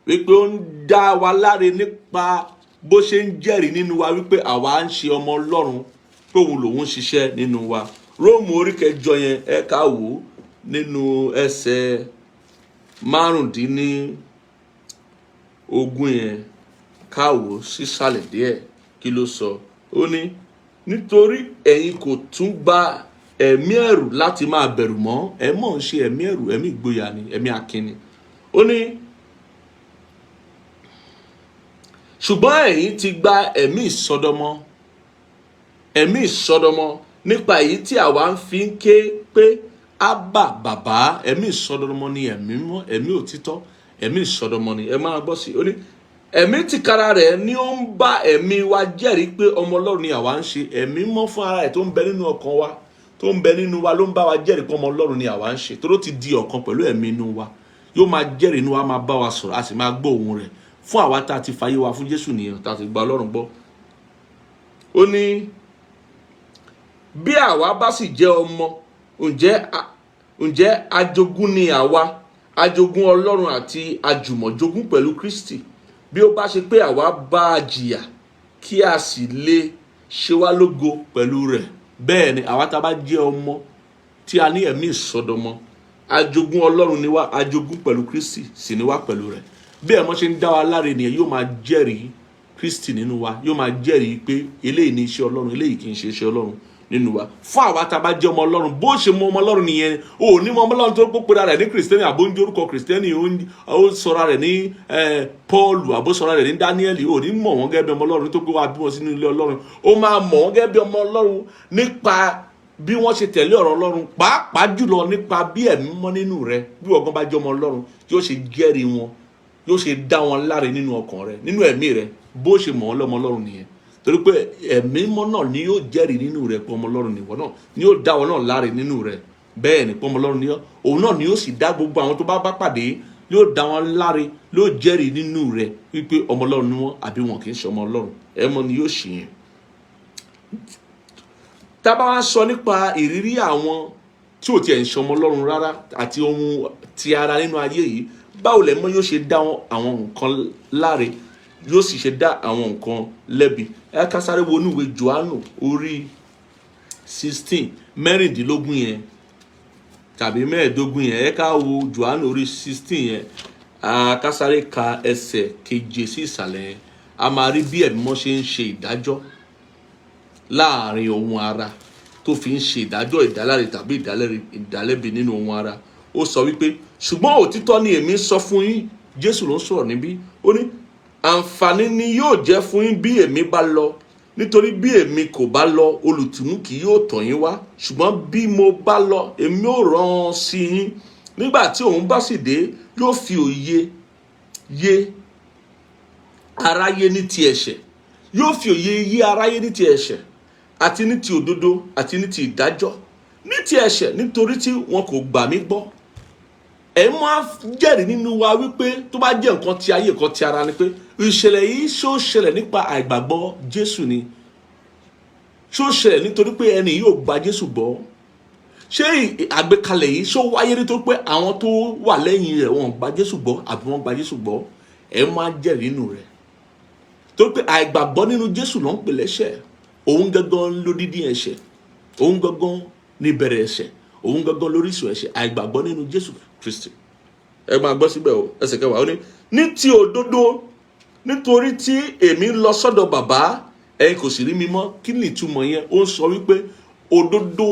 wípé ó ń dá wa láre nípa bó ṣe ń jẹ́rìí nínú wa wípé àwa ń ṣe ọmọ Ọlọ́run, pé òun lòun ṣiṣẹ́ nínú wa. Róòmù orí kẹjọ yẹn ẹ ká wò nínú ẹsẹ̀ 15 yẹn ká wò sísàlẹ̀ díẹ̀ kí ló sọ. Ó ní nítorí ẹ̀yin kò tún gba ẹ̀mí ẹ̀rù láti máa bẹ̀rù mọ́. Ẹ mọ̀ ń ṣe ẹ̀mí ẹ̀rù, ẹ̀mí ìgboyà ni, ẹ̀mí akin ni. Ó ní ṣùgbọ́n ẹ̀yin ti gba ẹ̀mí ìsọdọmọ, ẹ̀mí ìsọdọmọ nípa èyí tí àwa ń fi ń ké pé Ábà bàbá. Ẹ̀mí ìsọdọmọ ni ẹ̀mí mọ́, ẹ̀mí òtítọ́, ẹ̀mí ìsọdọmọ ni. Ẹ máa gbọ́ sí i. Ó ní ẹ̀mí tìkára rẹ̀ ni ó ń bá ẹ̀mí wa jẹ́rìí pé ọmọ Ọlọ́run ni àwa ń ṣe. Ẹ̀mí mọ́ fún ara ẹ̀ tó ń bẹ nínú ọkàn wa, tó ń bẹ nínú wa ló ń bá wa jẹ́rìí pé ọmọ Ọlọ́run ni àwa ń ṣe. Toró ti di ọ̀kan pẹ̀lú ẹ̀mí inú wa. Yóò máa jẹ́rìí inú wa, máa bá wa sọ̀rọ̀, a sì máa gbọ́ ohùn rẹ̀. Fún àwa tá a ti fàyè wa fún Jésù nìyẹn, tá a ti gba Ọlọ́run gbọ́. Ó ní bí àwa bá sì jẹ́ ọmọ, ǹjẹ́ ajogún ni àwa, ajogún Ọlọ́run àti àjùmọ̀jogún pẹ̀lú Kristi. Bí ó bá ṣe pé àwa bá a jìyà kí a sì lè ṣe wá lógo pẹ̀lú rẹ̀. Bẹ́ẹ̀ ni àwa tá a bá jẹ́ ọmọ tí a ní ẹ̀mí ìsọdọmọ, ajogún Ọlọ́run ni wá, ajogún pẹ̀lú Kristi sì ni wá pẹ̀lú rẹ̀. Bí ẹ̀mọ́ ṣe ń dá wa láre nìyẹn, yóò máa jẹ́rìí Kristi nínú wa, yóò máa jẹ́rìí pé eléyìí ni iṣẹ́ Ọlọ́run, eléyìí kì í ṣe iṣẹ́ Ọlọ́run nínú wa. Fún àwa tá a bá jẹ́ ọmọ Ọlọ́run, bó ṣe mọ ọmọ Ọlọ́run nìyẹn. O ní mọ ọmọ Ọlọ́run tó pé ra rẹ̀ ní Kristẹni, àbó ń jẹ́ orúkọ Kristẹni, ó sọra rẹ̀ ní Pọ́ọ̀lù, àbó sọra rẹ̀ ní Dáníẹ́lì. O ní mọ̀ wọ́n gẹ́gẹ́ bí ọmọ Ọlọ́run tó pé wá bí wọ́n sínú ilé Ọlọ́run. O máa mọ̀ wọ́n gẹ́gẹ́ bí ọmọ Ọlọ́run nípa bí wọ́n ṣe tẹ̀lé ọ̀rọ̀ Ọlọ́run, pàápàá jùlọ nípa bí ẹ̀mí mọ́ nínú rẹ̀. Bí ọ̀gán bá jẹ́ ọmọ Ọlọ́run, yóò ṣe jẹ́rìí wọn, yóò ṣe dá wọn láre nínú ọkàn rẹ̀, nínú ẹ̀mí rẹ̀. Bó ṣe mọ̀ ọ́ lọ́mọ Ọlọ́run nìyẹn. Torí pé ẹ̀mí mọ́ náà ni yóò jẹ́rìí nínú rẹ̀ pé ọmọ Ọlọ́run nìwọ náà, ni yóò dá wọn náà láre nínú rẹ̀. Bẹ́ẹ̀ ni pé ọmọ Ọlọ́run ni ọ́. Òun náà ni yóò sì dá gbogbo àwọn tó bá pàdé, yóò dá wọn láre, yóò jẹ́rìí nínú rẹ̀ wípé ọmọ Ọlọ́run ni wọ́n àbí wọn kì í ṣe ọmọ Ọlọ́run. Ẹ̀mọ́ ni yóò ṣe yẹn. Tá bá wá sọ nípa ìrírí àwọn tí ò tiẹ̀ ń ṣe ọmọ Ọlọ́run rárá àti ohun ti ara nínú ayé yìí, báwo lẹ̀mọ́ yóò ṣe dá àwọn nǹkan láre, yóò sì ṣe dá àwọn nǹkan lẹ́bi. Ẹ ká sáré wo inú ìwé Jòhánù orí 16 mẹ́rìndínlógún yẹn tàbí mẹ́ẹ̀ẹ́dógún yẹn. Ẹ ká wo Jòhánù orí 16 yẹn, ká sáré ka ẹsẹ̀ 7 sí ìsàlẹ̀ yẹn. A máa rí bí ẹ̀mí mọ́ ṣe ń ṣe ìdájọ́ láàrin ohun ara, tó fi ń ṣe ìdájọ́ ìdáláre tàbí ìdálẹ́bi nínú ohun ara. Ó sọ wípé ṣùgbọ́n òtítọ́ ni èmi sọ fún yín. Jésù ló ń sọ̀rọ̀ níbí. Ó ní àǹfààní ni yóò jẹ́ fún yín bí èmi bá lọ, nítorí bí èmi kò bá lọ, olùtùnú kì yóò tọ̀ yín wá. Ṣùgbọ́n bí mo bá lọ, èmi ò rán sí yín. Nígbà tí òun bá sì dé, yóò fi òye yé aráyé ní ti ẹ̀ṣẹ̀, yóò fi òye yé aráyé ní ti ẹ̀ṣẹ̀ àti ní ti òdodo àti ní ti ìdájọ́. Ní ti ẹ̀ṣẹ̀ nítorí tí wọn kò gbà mí gbọ́. Ẹ máa jẹ́rìí nínú wa wípé tó bá jẹ́ nǹkan ti ayé, nǹkan ti ara ni pé ìṣẹ̀lẹ̀ yìí ṣó ṣẹlẹ̀ nípa àìgbàgbọ́ Jésù ni. Ṣó ṣẹlẹ̀ nítorí pé ẹni yóò gba Jésù gbọ́. Ṣé àgbékalẹ̀ yìí ṣó wáyé nítorí pé àwọn tó wà lẹ́yìn rẹ̀ wọ́n gba Jésù gbọ́ àbí wọ́n gba Jésù gbọ́? Ẹ máa jẹ́rìí nínú rẹ̀. Torí pé àìgbàgbọ́ nínú Jésù ló ń pè lẹ́ṣẹ̀. Òun gangan lódídí ẹ̀ṣẹ̀. Òun gangan ní ìbẹ̀rẹ̀ ẹ̀ṣẹ̀. Òun gangan lóríṣìí ẹ̀ṣẹ̀. Àìgbàgbọ́ nínú Jésù Kristi. Ẹ máa gbọ́ síbẹ̀ o, ẹsẹ̀ 10. Ó ní ní ti òdodo, nítorí tí èmi lọ sọ́dọ̀ bàbá, ẹ̀yin kò sì rí mi mọ́. Kí ni ìtumọ̀ yẹn? Ó ń sọ wípé òdodo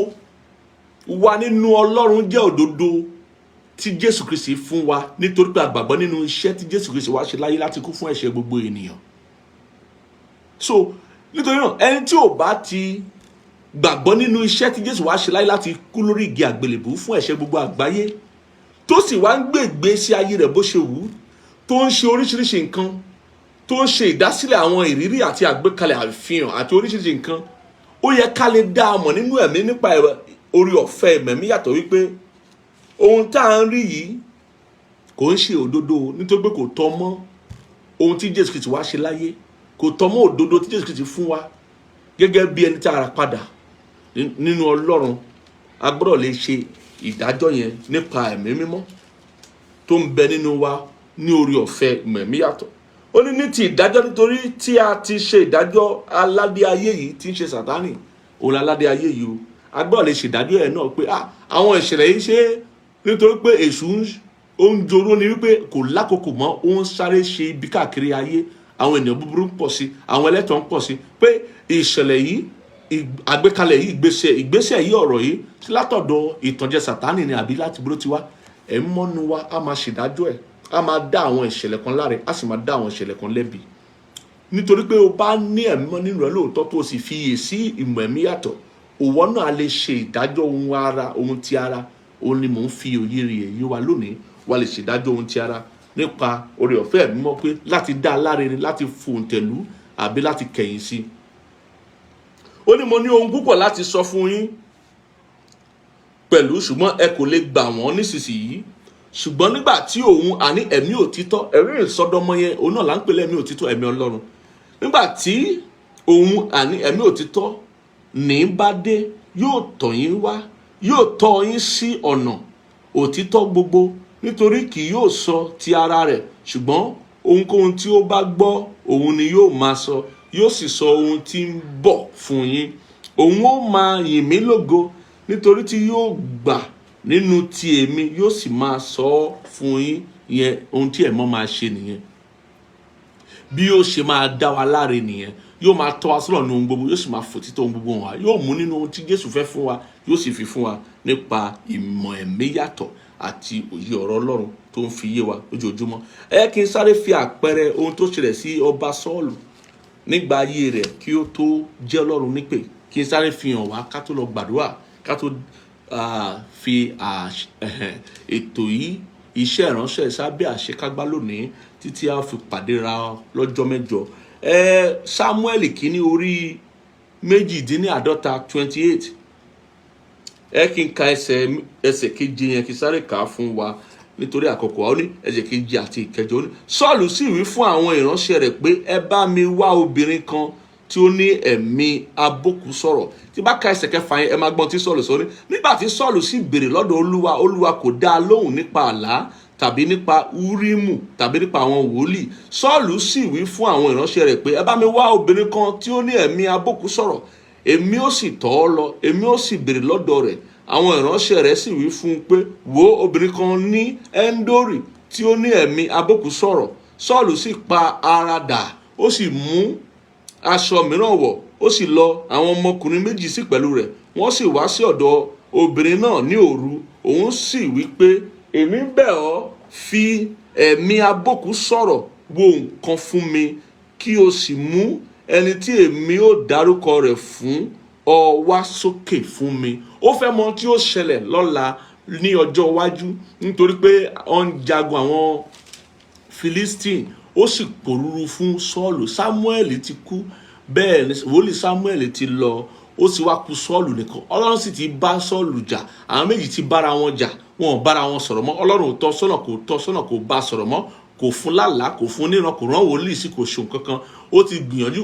wa nínú Ọlọ́run jẹ́ òdodo tí Jésù Kristi fún wa, nítorí pé a gbàgbọ́ nínú iṣẹ́ tí Jésù Kristi wá ṣe láyé láti kú fún ẹ̀ṣẹ̀ gbogbo ènìyàn. So nítorí náà ẹni tí ò bá ti gbàgbọ́ nínú iṣẹ́ tí Jésù wá ṣe láyé láti kú lórí igi àgbélébùú fún ẹ̀ṣẹ̀ gbogbo àgbáyé, tó sì wá ń gbé ìgbésí ayé rẹ̀ bó ṣe wù ú, tó ń ṣe oríṣiríṣi nǹkan, tó ń ṣe ìdásílẹ̀ àwọn ìrírí àti àgbékalẹ̀ àfihàn àti oríṣiríṣi nǹkan, ó yẹ ká lè dá a mọ̀ nínú ẹ̀mí nípa orí ọ̀fẹ́ ẹ̀mí yàtọ̀ wípé ohun tá à ń rí yìí kò ń ṣe òdodo, nítorí pé kò tọ́ mọ́ ohun tí Jésù Kristi wá ṣe láyé, kò tọ́ mọ́ òdodo tí Jésù Kristi fún wa gẹ́gẹ́ bí ẹni tí a rà padà nínú Ọlọ́run. A gbọ́dọ̀ lè ṣe ìdájọ́ yẹn nípa ẹ̀mí mímọ́ tó ń bẹ nínú wa ní orí ọ̀fẹ́ ẹ̀mí yàtọ̀. Ó ní ti ìdájọ́ nítorí tí a ti ṣe ìdájọ́ aládé ayé yìí tí ń ṣe Sátánì òun aládé ayé yìí o agbọ́dọ̀ lè ṣèdájọ́ ẹ̀ náà pé àwọn ìṣẹ̀lẹ̀ yìí ṣe nítorí pé èṣù ó ń joró ni wípé kò lákòókò mọ́ ó ń sáré ṣe ibi káàkiri ayé àwọn ènìyàn búburú ń pọ̀ sí àwọn ẹlẹ́tàn ń pọ̀ sí pé ìṣẹ̀lẹ̀ yìí àgbékalẹ̀ yìí ìgbésẹ̀ yìí ọ̀rọ̀ yìí sí látọ̀dọ̀ ìtànjẹ sàtánì ni àbí láti búrò tiwa ẹ̀ ń mọ́nu wa á máa ṣèdájọ́ ẹ̀ á máa dá àwọn ìṣẹ̀lẹ̀ kan láre á sì máa dá àwọn ìṣẹ̀lẹ̀ kan lẹ́bi nítorí pé o bá ní ẹ̀mí mọ́ nínú rẹ̀ lóòótọ́ tó o sì fiyè sí ìmọ̀ ẹ̀mí yàtọ̀ òwò náà lè ṣe ìdájọ́ ohun ti ara òun ni mò ń fi òye rẹ̀ yé wa lónìí wà lè ṣèdájọ́ ohun ti ara nípa oore ọ̀fẹ́ ẹ̀mí mọ́ pé láti dá a láre ni láti fòǹtẹ̀lú àbí láti kẹ̀yìn sí i. ó ní mo ní ohun púpọ̀ láti sọ fún yín pẹ̀lú ṣùgbọ́n ẹ kò lè gbà wọ́n nísinsìnyí ṣùgbọ́n nígbà tí òun àní ẹ̀mí òtítọ́ ẹ̀rí ìsọdọmọ yẹn òun náà là ń pè lẹ́mí òtítọ́ ẹ̀mí Ọlọ́run nígbà tí òun àní ẹ̀mí òtítọ́ ní bá dé yóò tọ̀ yín wá yóò tọ́ yín sí ọ̀nà òtítọ́ gbogbo nítorí kì yóò sọ ti ara rẹ̀ ṣùgbọ́n ohunkóhun tí ó bá gbọ́ òun ni yóò máa sọ yóò sì sọ ohun tí ń bọ̀ fún yín òun ó máa yìn mí lógo nítorí tí yóò gbà nínú ti èmi yóò sì máa sọ ọ́ fún yín yẹn ohun tí ẹ̀mọ́ máa ṣe nìyẹn bí yóò ṣe máa dá wa láre nìyẹn yóò máa tọ́ wa sọ́nà ní ohun gbogbo yóò sì máa fòtítọ́ ohun gbogbo wa yóò mú nínú ohun tí Jésù fẹ́ fún wa yóò sì fi fún wa nípa ìmọ̀ ẹ̀mí yàtọ̀ àti òye ọ̀rọ̀ Ọlọ́run tó ń fi yé wa lójoojúmọ́. Kí n sáré fi àpẹẹrẹ ohun tó ṣẹlẹ̀ sí ọba Sọ́ọ̀lù nígbà ayé rẹ̀ kí ó tó jẹ́ Ọlọ́run nípè kí n sáré fi hàn wá ká tó lọ gbàdúrà ká tó fi ètò yìí iṣẹ́ ìránṣẹ́ sábẹ́ àṣekágbá lónìí títí a fi pàdé ra lọ́jọ́ mẹ́jọ. Sámúẹ́lì kìíní orí 28 kí n ka ẹsẹ̀ keje yẹn kí n sáré kà á fún wa nítorí àkókò wa ó ní ẹsẹ̀ keje àti ìkẹjọ ó ní Sọ́ọ̀lù sì wí fún àwọn ìránṣẹ́ rẹ̀ pé ẹ bá mi wá obìnrin kan tí ó ní ẹ̀mí abókù sọ̀rọ̀ tí bá ka ẹsẹ̀ kẹfà yẹn ẹ máa gbọ́n tí Sọ́ọ̀lù sọ ní nígbà tí Sọ́ọ̀lù sì béèrè lọ́dọ̀ Olúwa kò dá a lóhùn nípa àlá tàbí nípa úrímù tàbí nípa àwọn wòlíì Sọ́ọ̀lù sì wí fún àwọn ìránṣẹ́ rẹ̀ pé ẹ bá mi wá obìnrin kan tí ó ní ẹ̀mí abókù sọ̀rọ̀ èmi ó sì tọ̀ ọ́ lọ èmi ó sì béèrè lọ́dọ̀ rẹ̀ àwọn ìránṣẹ́ rẹ̀ sì wí fún un pé wo obìnrin kan ní Ẹ́ńdórì tí ó ní ẹ̀mí abókù sọ̀rọ̀ Sọ́ọ̀lù sì pa ara dà ó sì mú aṣọ mìíràn wọ̀ ó sì lọ àwọn ọmọkùnrin méjì sí pẹ̀lú rẹ̀ wọ́n sì wá sí ọ̀dọ̀ obìnrin náà ní òru òun sì wí pé èmi bẹ̀ ọ́ fi ẹ̀mí abókù sọ̀rọ̀ wo nǹkan fún mi kí o sì mú ẹni tí èmi ó dárúkọ rẹ̀ fún ọ wá sókè fún mi. Ó fẹ́ mọ tí ó ṣẹlẹ̀ lọ́la ní ọjọ́ iwájú nítorí pé ó ń jagun àwọn Philistine ó sì pòrúurú fún Sọ́ọ̀lù. Sámúẹ́lì ti kú bẹ́ẹ̀ ni wòlíì Sámúẹ́lì ti lọ ó sì wá kù Sọ́ọ̀lù nìkan Ọlọ́run sì ti bá Sọ́ọ̀lù jà àwọn méjì ti bára wọn jà wọn ò bára wọn sọ̀rọ̀ mọ́ Ọlọ́run ò tọ́ sọ́nà kò bá sọ̀rọ̀ mọ́ kò fún lálàá kò fún níran kò rán wòlíì sí kò ṣe nǹkan kan ó ti gbìyànjú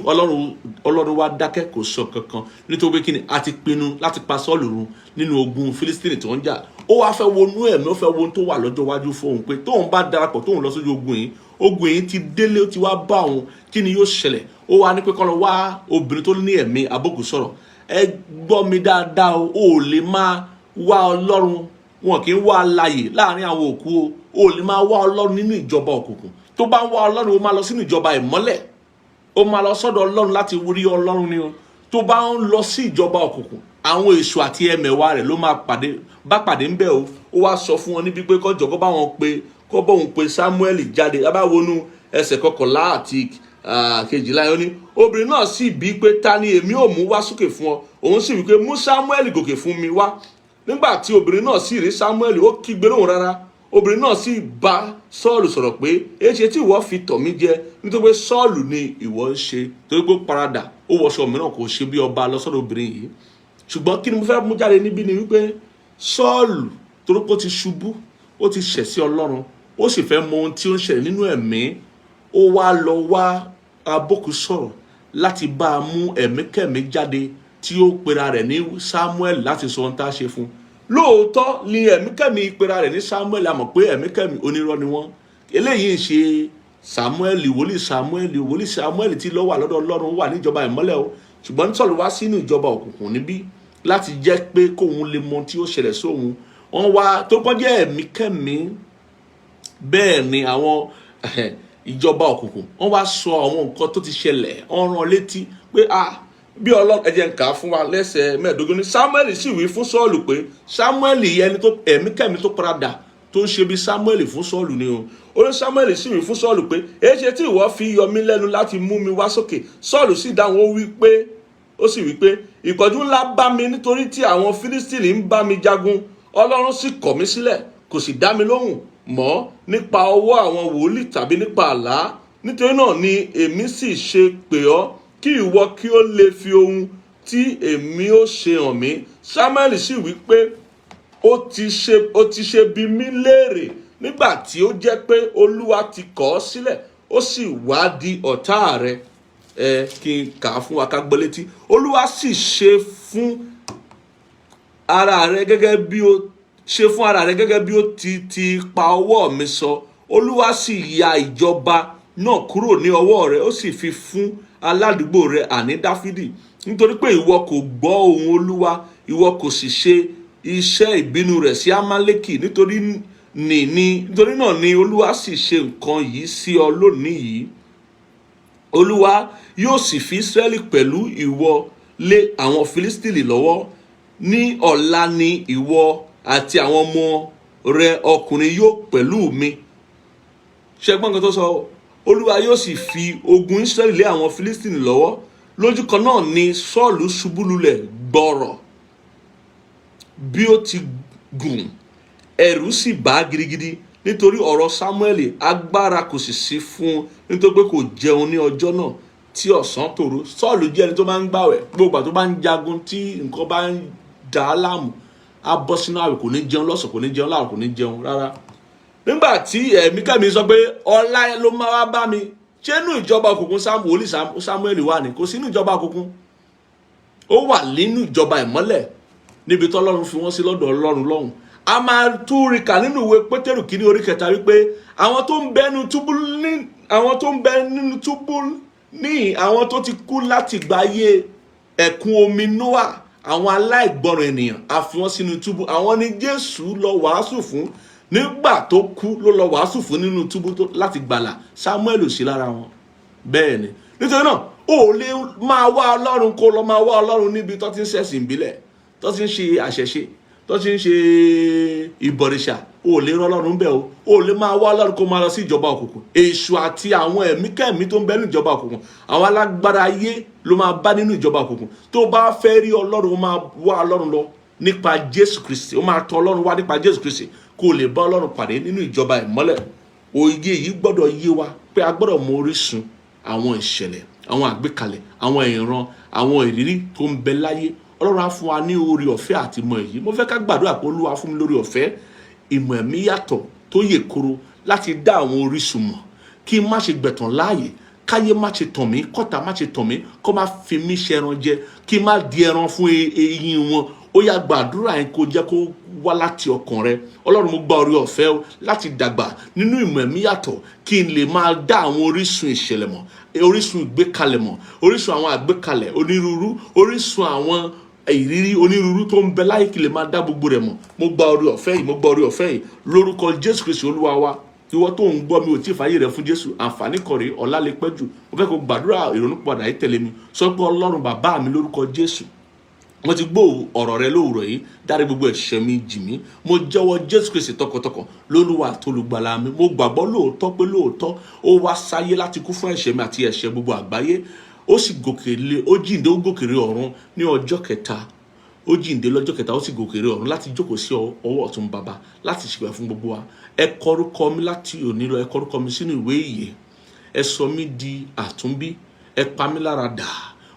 Ọlọ́run wá dákẹ́ kò sọ kankan nítorí pé kí ni a ti pinnu láti pa Sọ́ọ̀lù run nínú ogun Fílístínì tó ń jà ó wá fẹ́ wọnú ẹ̀mí ó fẹ́ wo ohun tó wà lọ́jọ́ iwájú fóun pé tóun bá darapọ̀ tóun lọ sójú ogun yìí ti délé ó ti wá bá òun kí ni yóò ṣẹlẹ̀ ó wá ní pé kọ́ lọ wá obìnrin tó ní ẹ̀mí abókù sọ̀rọ̀ ẹ gbọ́ mi dáadáa o lè máa wá Ọlọ́run wọn kì í wá láàyè láàrin àwọn òkú o lè máa wá Ọlọ́run nínú ìjọba òkùnkùn tó bá ń wá Ọlọ́run o máa lọ sínú ìjọba ìmọ́lẹ̀ o máa lọ sọ́dọ̀ Ọlọ́run láti rí Ọlọ́run ni o tó bá ń lọ sí ìjọba òkùnkùn àwọn èṣù àti ẹmẹ̀wà rẹ̀ ló máa pàdé ń bẹ̀ o ó wá sọ fún wọn níbi pé kọjọ kó bá wọn pé kó bóun pé Sámúẹ́lì jáde lábáwọnú ẹsẹ̀ 11 àti 12 ó ní obìnrin náà sì bí pé ta ni èmi ò mú wá sókè fún ọ òun sì wí pé mú Sámúẹ́lì gòkè fún mi wá nígbà tí obìnrin náà sì rí Sámúẹ́lì ó kígbe lóhùn rárá obìnrin náà sì bá Sọ́ọ̀lù sọ̀rọ̀ pé èṣe tí ìwọ fi tọ̀ mí jẹ nítorí pé Sọ́ọ̀lù ni ìwọ ń ṣe torí pé paradà ó wọṣọ mìíràn kò ṣe bí ọba lọ́sọ̀dọ̀ obìnrin yìí ṣùgbọ́n kí ni mo fẹ́ mú jáde níbí ni wípé Sọ́ọ̀lù torí pé ó ti ṣubú ó ti ṣẹ̀ sí Ọlọ́run ó sì fẹ́ mọ ohun tí ó ń ṣẹlẹ̀ nínú ẹ̀mí ó wá lọ wá abókù sọ̀rọ̀ láti bá a mú ẹ̀míkẹ́mí jáde tí ó pera rẹ̀ ní Sámúẹ́lì láti sọ ohun tá a ṣe fún lóòótọ́ ni ẹ̀míkẹ́mí pera rẹ̀ ní Sámúẹ́lì a mọ̀ pé ẹ̀míkẹ́mí onírọ́ ni wọ́n eléyìí ń ṣe Sámúẹ́lì wòlíì Sámúẹ́lì tí ló wà lọ́dọ̀ Ọlọ́run wà níjọba ìmọ́lẹ̀ o ṣùgbọ́n ní Sọ́ọ̀lù wá sínú ìjọba òkùnkùn níbí láti jẹ́ pé kóun lè mọ tí ó ṣẹlẹ̀ sóhun. Wọ́n wá tó kọ́ jẹ́ ẹ̀mí kẹ́mí, bẹ́ẹ̀ ni àwọn ìjọba òkùnkùn wọ́n wá sọ àwọn nǹkan tó ti ṣẹlẹ̀, wọ́n rán létí pé bí Ọlọ́run ẹ jẹ́ n kà á fún wa lẹ́sẹ̀ 15 ní Sámúẹ́lì sì wí fún Sọ́ọ̀lù pé Sámúẹ́lì ẹni tó ẹ̀mí kẹ́mí tó paradà tó ń ṣe bí Sámúẹ́lì fún Sọ́ọ̀lù ni o. Ó ní Sámúẹ́lì sì wí fún Sọ́ọ̀lù pé èéṣe tí ìwọ fi yọ mí lẹ́nu láti mú mi wá sókè. Sọ́ọ̀lù sì dáhùn ó sì wí pé ìpọ́njú ńlá bá mi nítorí tí àwọn Fílístínì ń bá mi jagun, Ọlọ́run sì kọ̀ mí sílẹ̀, kò sì dá mi lóhùn mọ́ nípa ọwọ́ àwọn wòlíì tàbí nípa àlá. Nítorí náà ni èmi sì ṣe pè ọ́ kí ìwọ kí ó lè fi ohun tí èmi ó ṣe hàn mí. Sámúẹ́lì sì wí pé ó ti ṣe bí mí léèrè nígbà tí ó jẹ́ pé Olúwa ti kọ̀ ọ́ sílẹ̀, ó sì wá di ọ̀tá rẹ̀. Kí n kà á fún wa ká gbọ́ létí. Olúwa sì ṣe fún ara rẹ̀ gẹ́gẹ́ bí ó ti pa ọwọ́ mi sọ. Olúwa sì ya ìjọba náà kúrò ní ọwọ́ rẹ̀, ó sì fi fún aládùúgbò rẹ̀ àní Dáfídì. Nítorí pé ìwọ kò gbọ́ ohùn Olúwa, ìwọ kò sì ṣe iṣẹ́ ìbínú rẹ̀ sí Amálẹ́kì. Nítorí náà ni Olúwa sì ṣe nǹkan yìí sí ọ lónìí yìí. Olúwa yóò sì fi Ísírẹ́lì pẹ̀lú ìwọ lé àwọn Fílístínì lọ́wọ́. Ní ọ̀la ni ìwọ àti àwọn ọmọ rẹ ọkùnrin yóò pẹ̀lú mi. Ṣẹ́gbọ́n kan tó sọ, Olúwa yóò sì fi ogun Ísírẹ́lì lé àwọn Fílístínì lọ́wọ́. Lójú kan náà ni Sọ́ọ̀lù ṣubú lulẹ̀ gbọ̀rọ̀ bí ó ti gùn, ẹ̀rù sì bà gidigidi nítorí ọ̀rọ̀ Sámúẹ́lì, agbára kò sì sí fún un nítorí pé kò jẹun ní ọjọ́ náà tí ọ̀sán tòru. Sọ́ọ̀lù jẹ́ ẹni tó máa ń gbàwẹ̀, gbogbo àti tó bá ń jagun tí nǹkan bá ń dà á láàmú, á bọ́ sínú àwẹ̀, kò ní jẹun lọ́sàn, kò ní jẹun láàrọ̀, kò ní jẹun rárá. Nígbà tí ẹ̀mí kẹ́mi sọ pé ọlá ló máa wá bá mi, ṣé inú ìjọba òkùnkùn wòlíì Sámúẹ́lì wà ní? Kò sí inú ìjọba òkùnkùn, ó wà nínú ìjọba ìmọ́lẹ̀ níbi tí Ọlọ́run fi wọ́n sí lọ́dọ̀ Ọlọ́run lọ́hùn. A máa tún rí kà nínú ìwé Pétérù kìíní orí 3 wípé àwọn tó ń bẹ nínú túbú ní àwọn tó ti kú láti gbáyé ẹ̀kún omi Nóà, àwọn aláìgbọràn ènìyàn, a fi wọ́n sínú túbú. Àwọn ni Jésù lọ wàásù fún nígbà tó kú, ló lọ wàásù fún nínú túbú láti gbàlà. Sámúẹ́lì sí lára wọn. Bẹ́ẹ̀ ni, nítorí náà ó lè máa wá Ọlọ́run kó lọ máa wá Ọlọ́run níbi tó ti ń ṣẹ̀sìn ìbílẹ̀, tó ti ń ṣe àṣẹṣe, tó ti ń ṣe ìbọ̀rìṣà. Ó lè rọ́ Ọlọ́run bẹ́ẹ̀ o. Ó lè máa wá Ọlọ́run kó máa lọ sí ìjọba òkùnkùn. Èṣù àti àwọn ẹ̀mí kẹ́mí tó ń bẹ nínú ìjọba òkùnkùn, àwọn alágbára ayé ló máa bá nínú ìjọba òkùnkùn. Tó bá fẹ́ rí Ọlọ́run, ó máa wá Ọlọ́run lọ nípa Jésù Kristi, ó máa tọ̀ Ọlọ́run wá nípa Jésù Kristi kó lè bá Ọlọ́run pàdé nínú ìjọba ìmọ́lẹ̀. Òye yìí gbọ́dọ̀ yé wa pé a gbọ́dọ̀ mọ orísun àwọn ìṣẹ̀lẹ̀, àwọn àgbékalẹ̀, àwọn ìran, àwọn ìrírí tó ń bẹ láyé. Ọlọ́run á fún wa ní oore ọ̀fẹ́ àti ìmọ̀ èyí. Mo fẹ́ ká gbàdúrà pé Olúwa fún mi lórí ọ̀fẹ́ ìmọ̀ ẹ̀mí yàtọ̀ tó yè koro láti dá àwọn orísun mọ̀, kí n má ṣe gbẹ̀tàn láàyè, káyé má ṣe tàn mí, kọ́tà má ṣe tàn mí, kó má fi mí ṣe ẹran jẹ, kí n má di ẹran fún eyín wọn. Ó yá gbàdúrà yẹn kó jẹ́ kó wá láti ọkàn rẹ. Ọlọ́run, mo gba oore ọ̀fẹ́ láti dàgbà nínú ìmọ̀ ẹ̀mí yàtọ̀, kí n lè máa dá àwọn orísun ìṣẹ̀lẹ̀ mọ̀, orísun ìgbékalẹ̀ mọ̀, orísun àwọn àgbékalẹ̀ onírúurú, orísun àwọn ìrírí onírúurú tó ń bẹ láyé, kí lè máa dá gbogbo rẹ̀ mọ̀. Mo gba oore ọ̀fẹ́ yìí lórúkọ Jésù Kristi Olúwa wa. Ìwọ tó ń gbọ́ mi ò tí ì fàyè rẹ fún Jésù, àǹfààní kan rèé, ọ̀la lè pẹ́ jù. Mo fẹ́ kó gbàdúrà ìrònúpìwàdà yìí tẹ̀lé mi. Sọ pé Ọlọ́run bàbá mi, lórúkọ Jésù, mo ti gbọ́ ọ̀rọ̀ rẹ lówùrọ̀ yìí, dárí gbogbo ẹ̀ṣẹ̀ mi jì mí. Mo jẹ́wọ́ Jésù Kristi tọkàntọkàn lólúwa àti olùgbàlà mi. Mo gbàgbọ́ lóòótọ́ pé lóòótọ́ ó wá sáyé láti kú fún ẹ̀ṣẹ̀ mi àti ẹ̀ṣẹ̀ gbogbo àgbáyé. Ó sì gòkèlè, ó jíǹde, ó gòkèrè ọ̀run ní ọjọ́ kẹta. Ó jíǹde lọ́jọ́ kẹta, ó sì gòkèrè ọ̀run láti jókòó sí ọwọ́ ọ̀tún bàbá láti ṣìpẹ̀ fún gbogbo wa. Ẹ kọ orúkọ mi láti òní lọ, ẹ kọ orúkọ mi sínú ìwé ìyè. Ẹ sọ mí di àtúnbí, ẹ pa mí lára dà.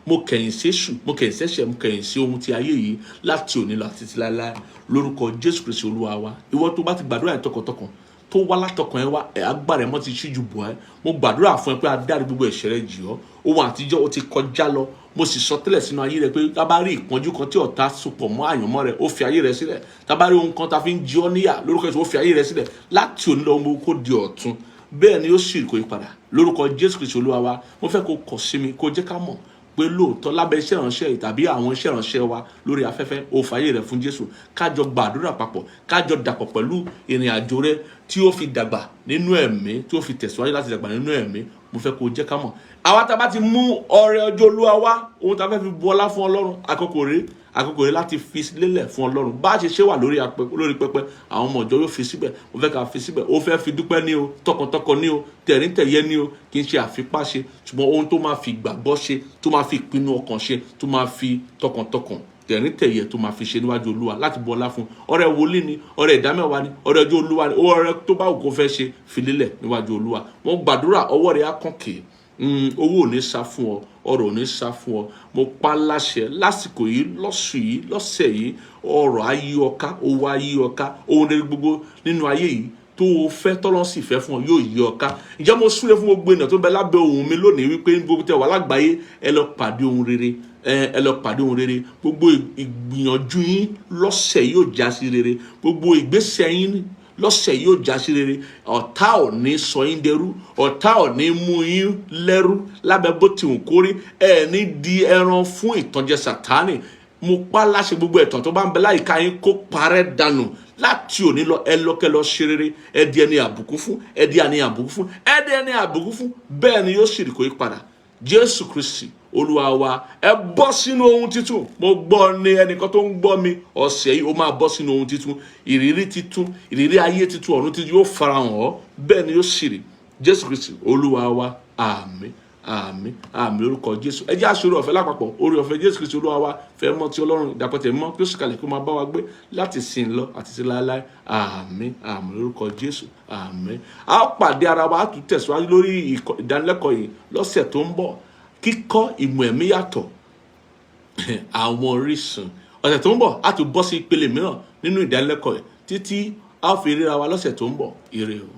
Mo kẹ̀yìn sí èṣù, mo kẹ̀yìn sí ẹ̀ṣẹ̀, mo kẹ̀yìn sí ohun ti ayé yìí láti òní lọ àti títí láéláé lórúkọ Jésù Kristi Olúwa wa. Ìwọ tó bá ti gbàdúrà yẹn tọkàntọkàn, tó wá látọkàn ẹ wá, agbára ẹ mọ́ ti ṣíjú bọ̀ ẹ́. Mo gbàdúrà fún ẹ pé adárí gbogbo ẹ̀ṣẹ̀ rẹ jì ọ́. Ohun àtijọ́ ó ti kọjá lọ. Mo sì sọ tẹ́lẹ̀ sínú ayé rẹ pé tá bá rí ìpọ́njú kan tí ọ̀tá sopọ̀ mọ́ àyànmọ́ rẹ, ó fi ayé rẹ sílẹ̀. Tá bá rí ohun kan tá fi ń jí ọ níyà lórúkọ Jésù, ó fi ayé rẹ sílẹ̀. Láti òní lọ mo kó di ọ̀tun. Bẹ́ẹ̀ ni ó sì kó ìpadà lórúkọ Jésù Kristi Olúwa wa. Mo fẹ́ kó kọ̀ sí mi, kó jẹ́ ká mọ̀ pé lóòótọ́ lábẹ́ iṣẹ́ ìránṣẹ́ yìí tàbí àwọn iṣẹ́ ìránṣẹ́ wa lórí afẹ́fẹ́ ó fàyè rẹ̀ fún Jésù, kájọ gbàdúrà papọ̀, kájọ dàpọ̀ pẹ̀lú ìrìn àjò rẹ tí ó fi dàgbà nínú ẹ̀mí, tí ó fi tẹ̀síwájú láti dàgbà nínú ẹ̀mí. Mo fẹ́ kó jẹ́ ká mọ̀, àwa tá bá ti mú ọrẹ ọjọ́ Olúwa wá, ohun tá fẹ́ fi bu ọlá fún Ọlọ́run, àkókò rẹ̀ láti fi lélẹ̀ fún Ọlọ́run. Bá ṣe wà lórí pẹpẹ, àwọn ọmọ ìjọ yóò fi síbẹ̀. Mo fẹ́ ká fi síbẹ̀. Ó fẹ́ fi dúpẹ́ ní o, tọkàntọkàn ní o, tẹ̀ríntẹ̀yẹ ní o, kì í ṣe àfipá ṣe, ṣùgbọ́n ohun tó máa fi ìgbàgbọ́ ṣe, tó máa fi ìpinnu ọkàn ṣe, tó máa fi tọkàntọkàn tẹ̀ríntẹ̀yẹ tó máa fi ṣe níwájú Olúwa láti bu ọlá fún. Ọrẹ wòlíì ni, ọrẹ ìdámẹ́wàá ni, ọrẹ ọjọ́ Olúwa ni, ọrẹ tó bá wù kó fẹ́ ṣe fi lélẹ̀ níwájú Olúwa. Mo gbàdúrà ọwọ́ rẹ̀ á kànkè, owó ò ní sá fún ọ, ọrọ̀ ò ní sá fún ọ. Mo pa láṣẹ lásìkò yìí, lọ́sù yìí, lọ́sẹ̀ yìí, ọrọ̀ á yí ọ ká, owó á yí ọ ká, ohun rere gbogbo nínú ayé yìí tó o fẹ́ tọ́lọ́run sì fẹ́ fún ọ yóò yí ọ ká. Ǹjẹ́ mo súre fún gbogbo ènìyàn tó bẹ lábẹ́ ohùn mi lónìí wípé gbogbo tẹ́ wà lágbàáyé, ẹ lọ pàdé ohun rere, ẹ lọ pàdé ohun rere. Gbogbo ìgbìyànjú yín lọ́sẹ̀ yóò já sí rere, gbogbo ìgbésẹ̀ yín lọ́sẹ̀ yóò já sí rere. Ọ̀tá ò ní sọ yín dẹrú, ọ̀tá ò ní mú yín lẹ́rú lábẹ́ bó ti wù kórí, ẹ ní di ẹran fún ìtànjẹ Sátánì. Mo pa láṣẹ gbogbo ẹ̀tàn tó bá ń bẹ láyìíká yín kó parẹ́ dànù láti òní lọ. Ẹ lọ́kẹ́ lọ ṣe rere, ẹ di ẹni àbùkù fún, ẹ di ẹni àbùkù fún, ẹ di ẹni àbùkù fún. Bẹ́ẹ̀ ni yóò sì rí kó yí padà. Jésù Kristi Olúwa wa, ẹ bọ́ sínú ohun títun. Mo gbọ́ ní ẹnìkan tó ń gbọ́ mi ọ̀sẹ̀ yìí, ó máa bọ́ sínú ohun títun, ìrírí títun, ìrírí ayé títun, ọ̀run títun yóò farahàn ọ́. Bẹ́ẹ̀ ni yóò sì rí. Jésù Kristi Olúwa wa, àmín àmín àmín lórúkọ Jésù. Ẹ jẹ́ àṣírí ọ̀fẹ́ lápapọ̀, orí ọ̀fẹ́ Jésù Kristi Olúwa wa, fẹ́ mọ́ ti Ọlọ́run ìdàpọ̀tẹ̀ mọ́ kí ó sì kalẹ̀ kí ó máa bá wa gbé láti sin lọ àti sí láéláé. Àmín àmín lórúkọ Jésù, àmín. A ó pàdé ara wa, a tún tẹ̀síwájú lórí ìdánilẹ́kọ̀ọ́ yìí lọ́sẹ̀ tó ń bọ̀. Kíkọ́ ìmọ̀ ẹ̀mí yàtọ̀, àwọn orísun. Ọ̀sẹ̀ tó ń bọ̀ a tún bọ́ sí ìpele mìíràn nínú ìdánilẹ́kọ̀ọ́ yìí títí a ó fi ríra wa lọ́sẹ̀ tó ń bọ̀. Ire o.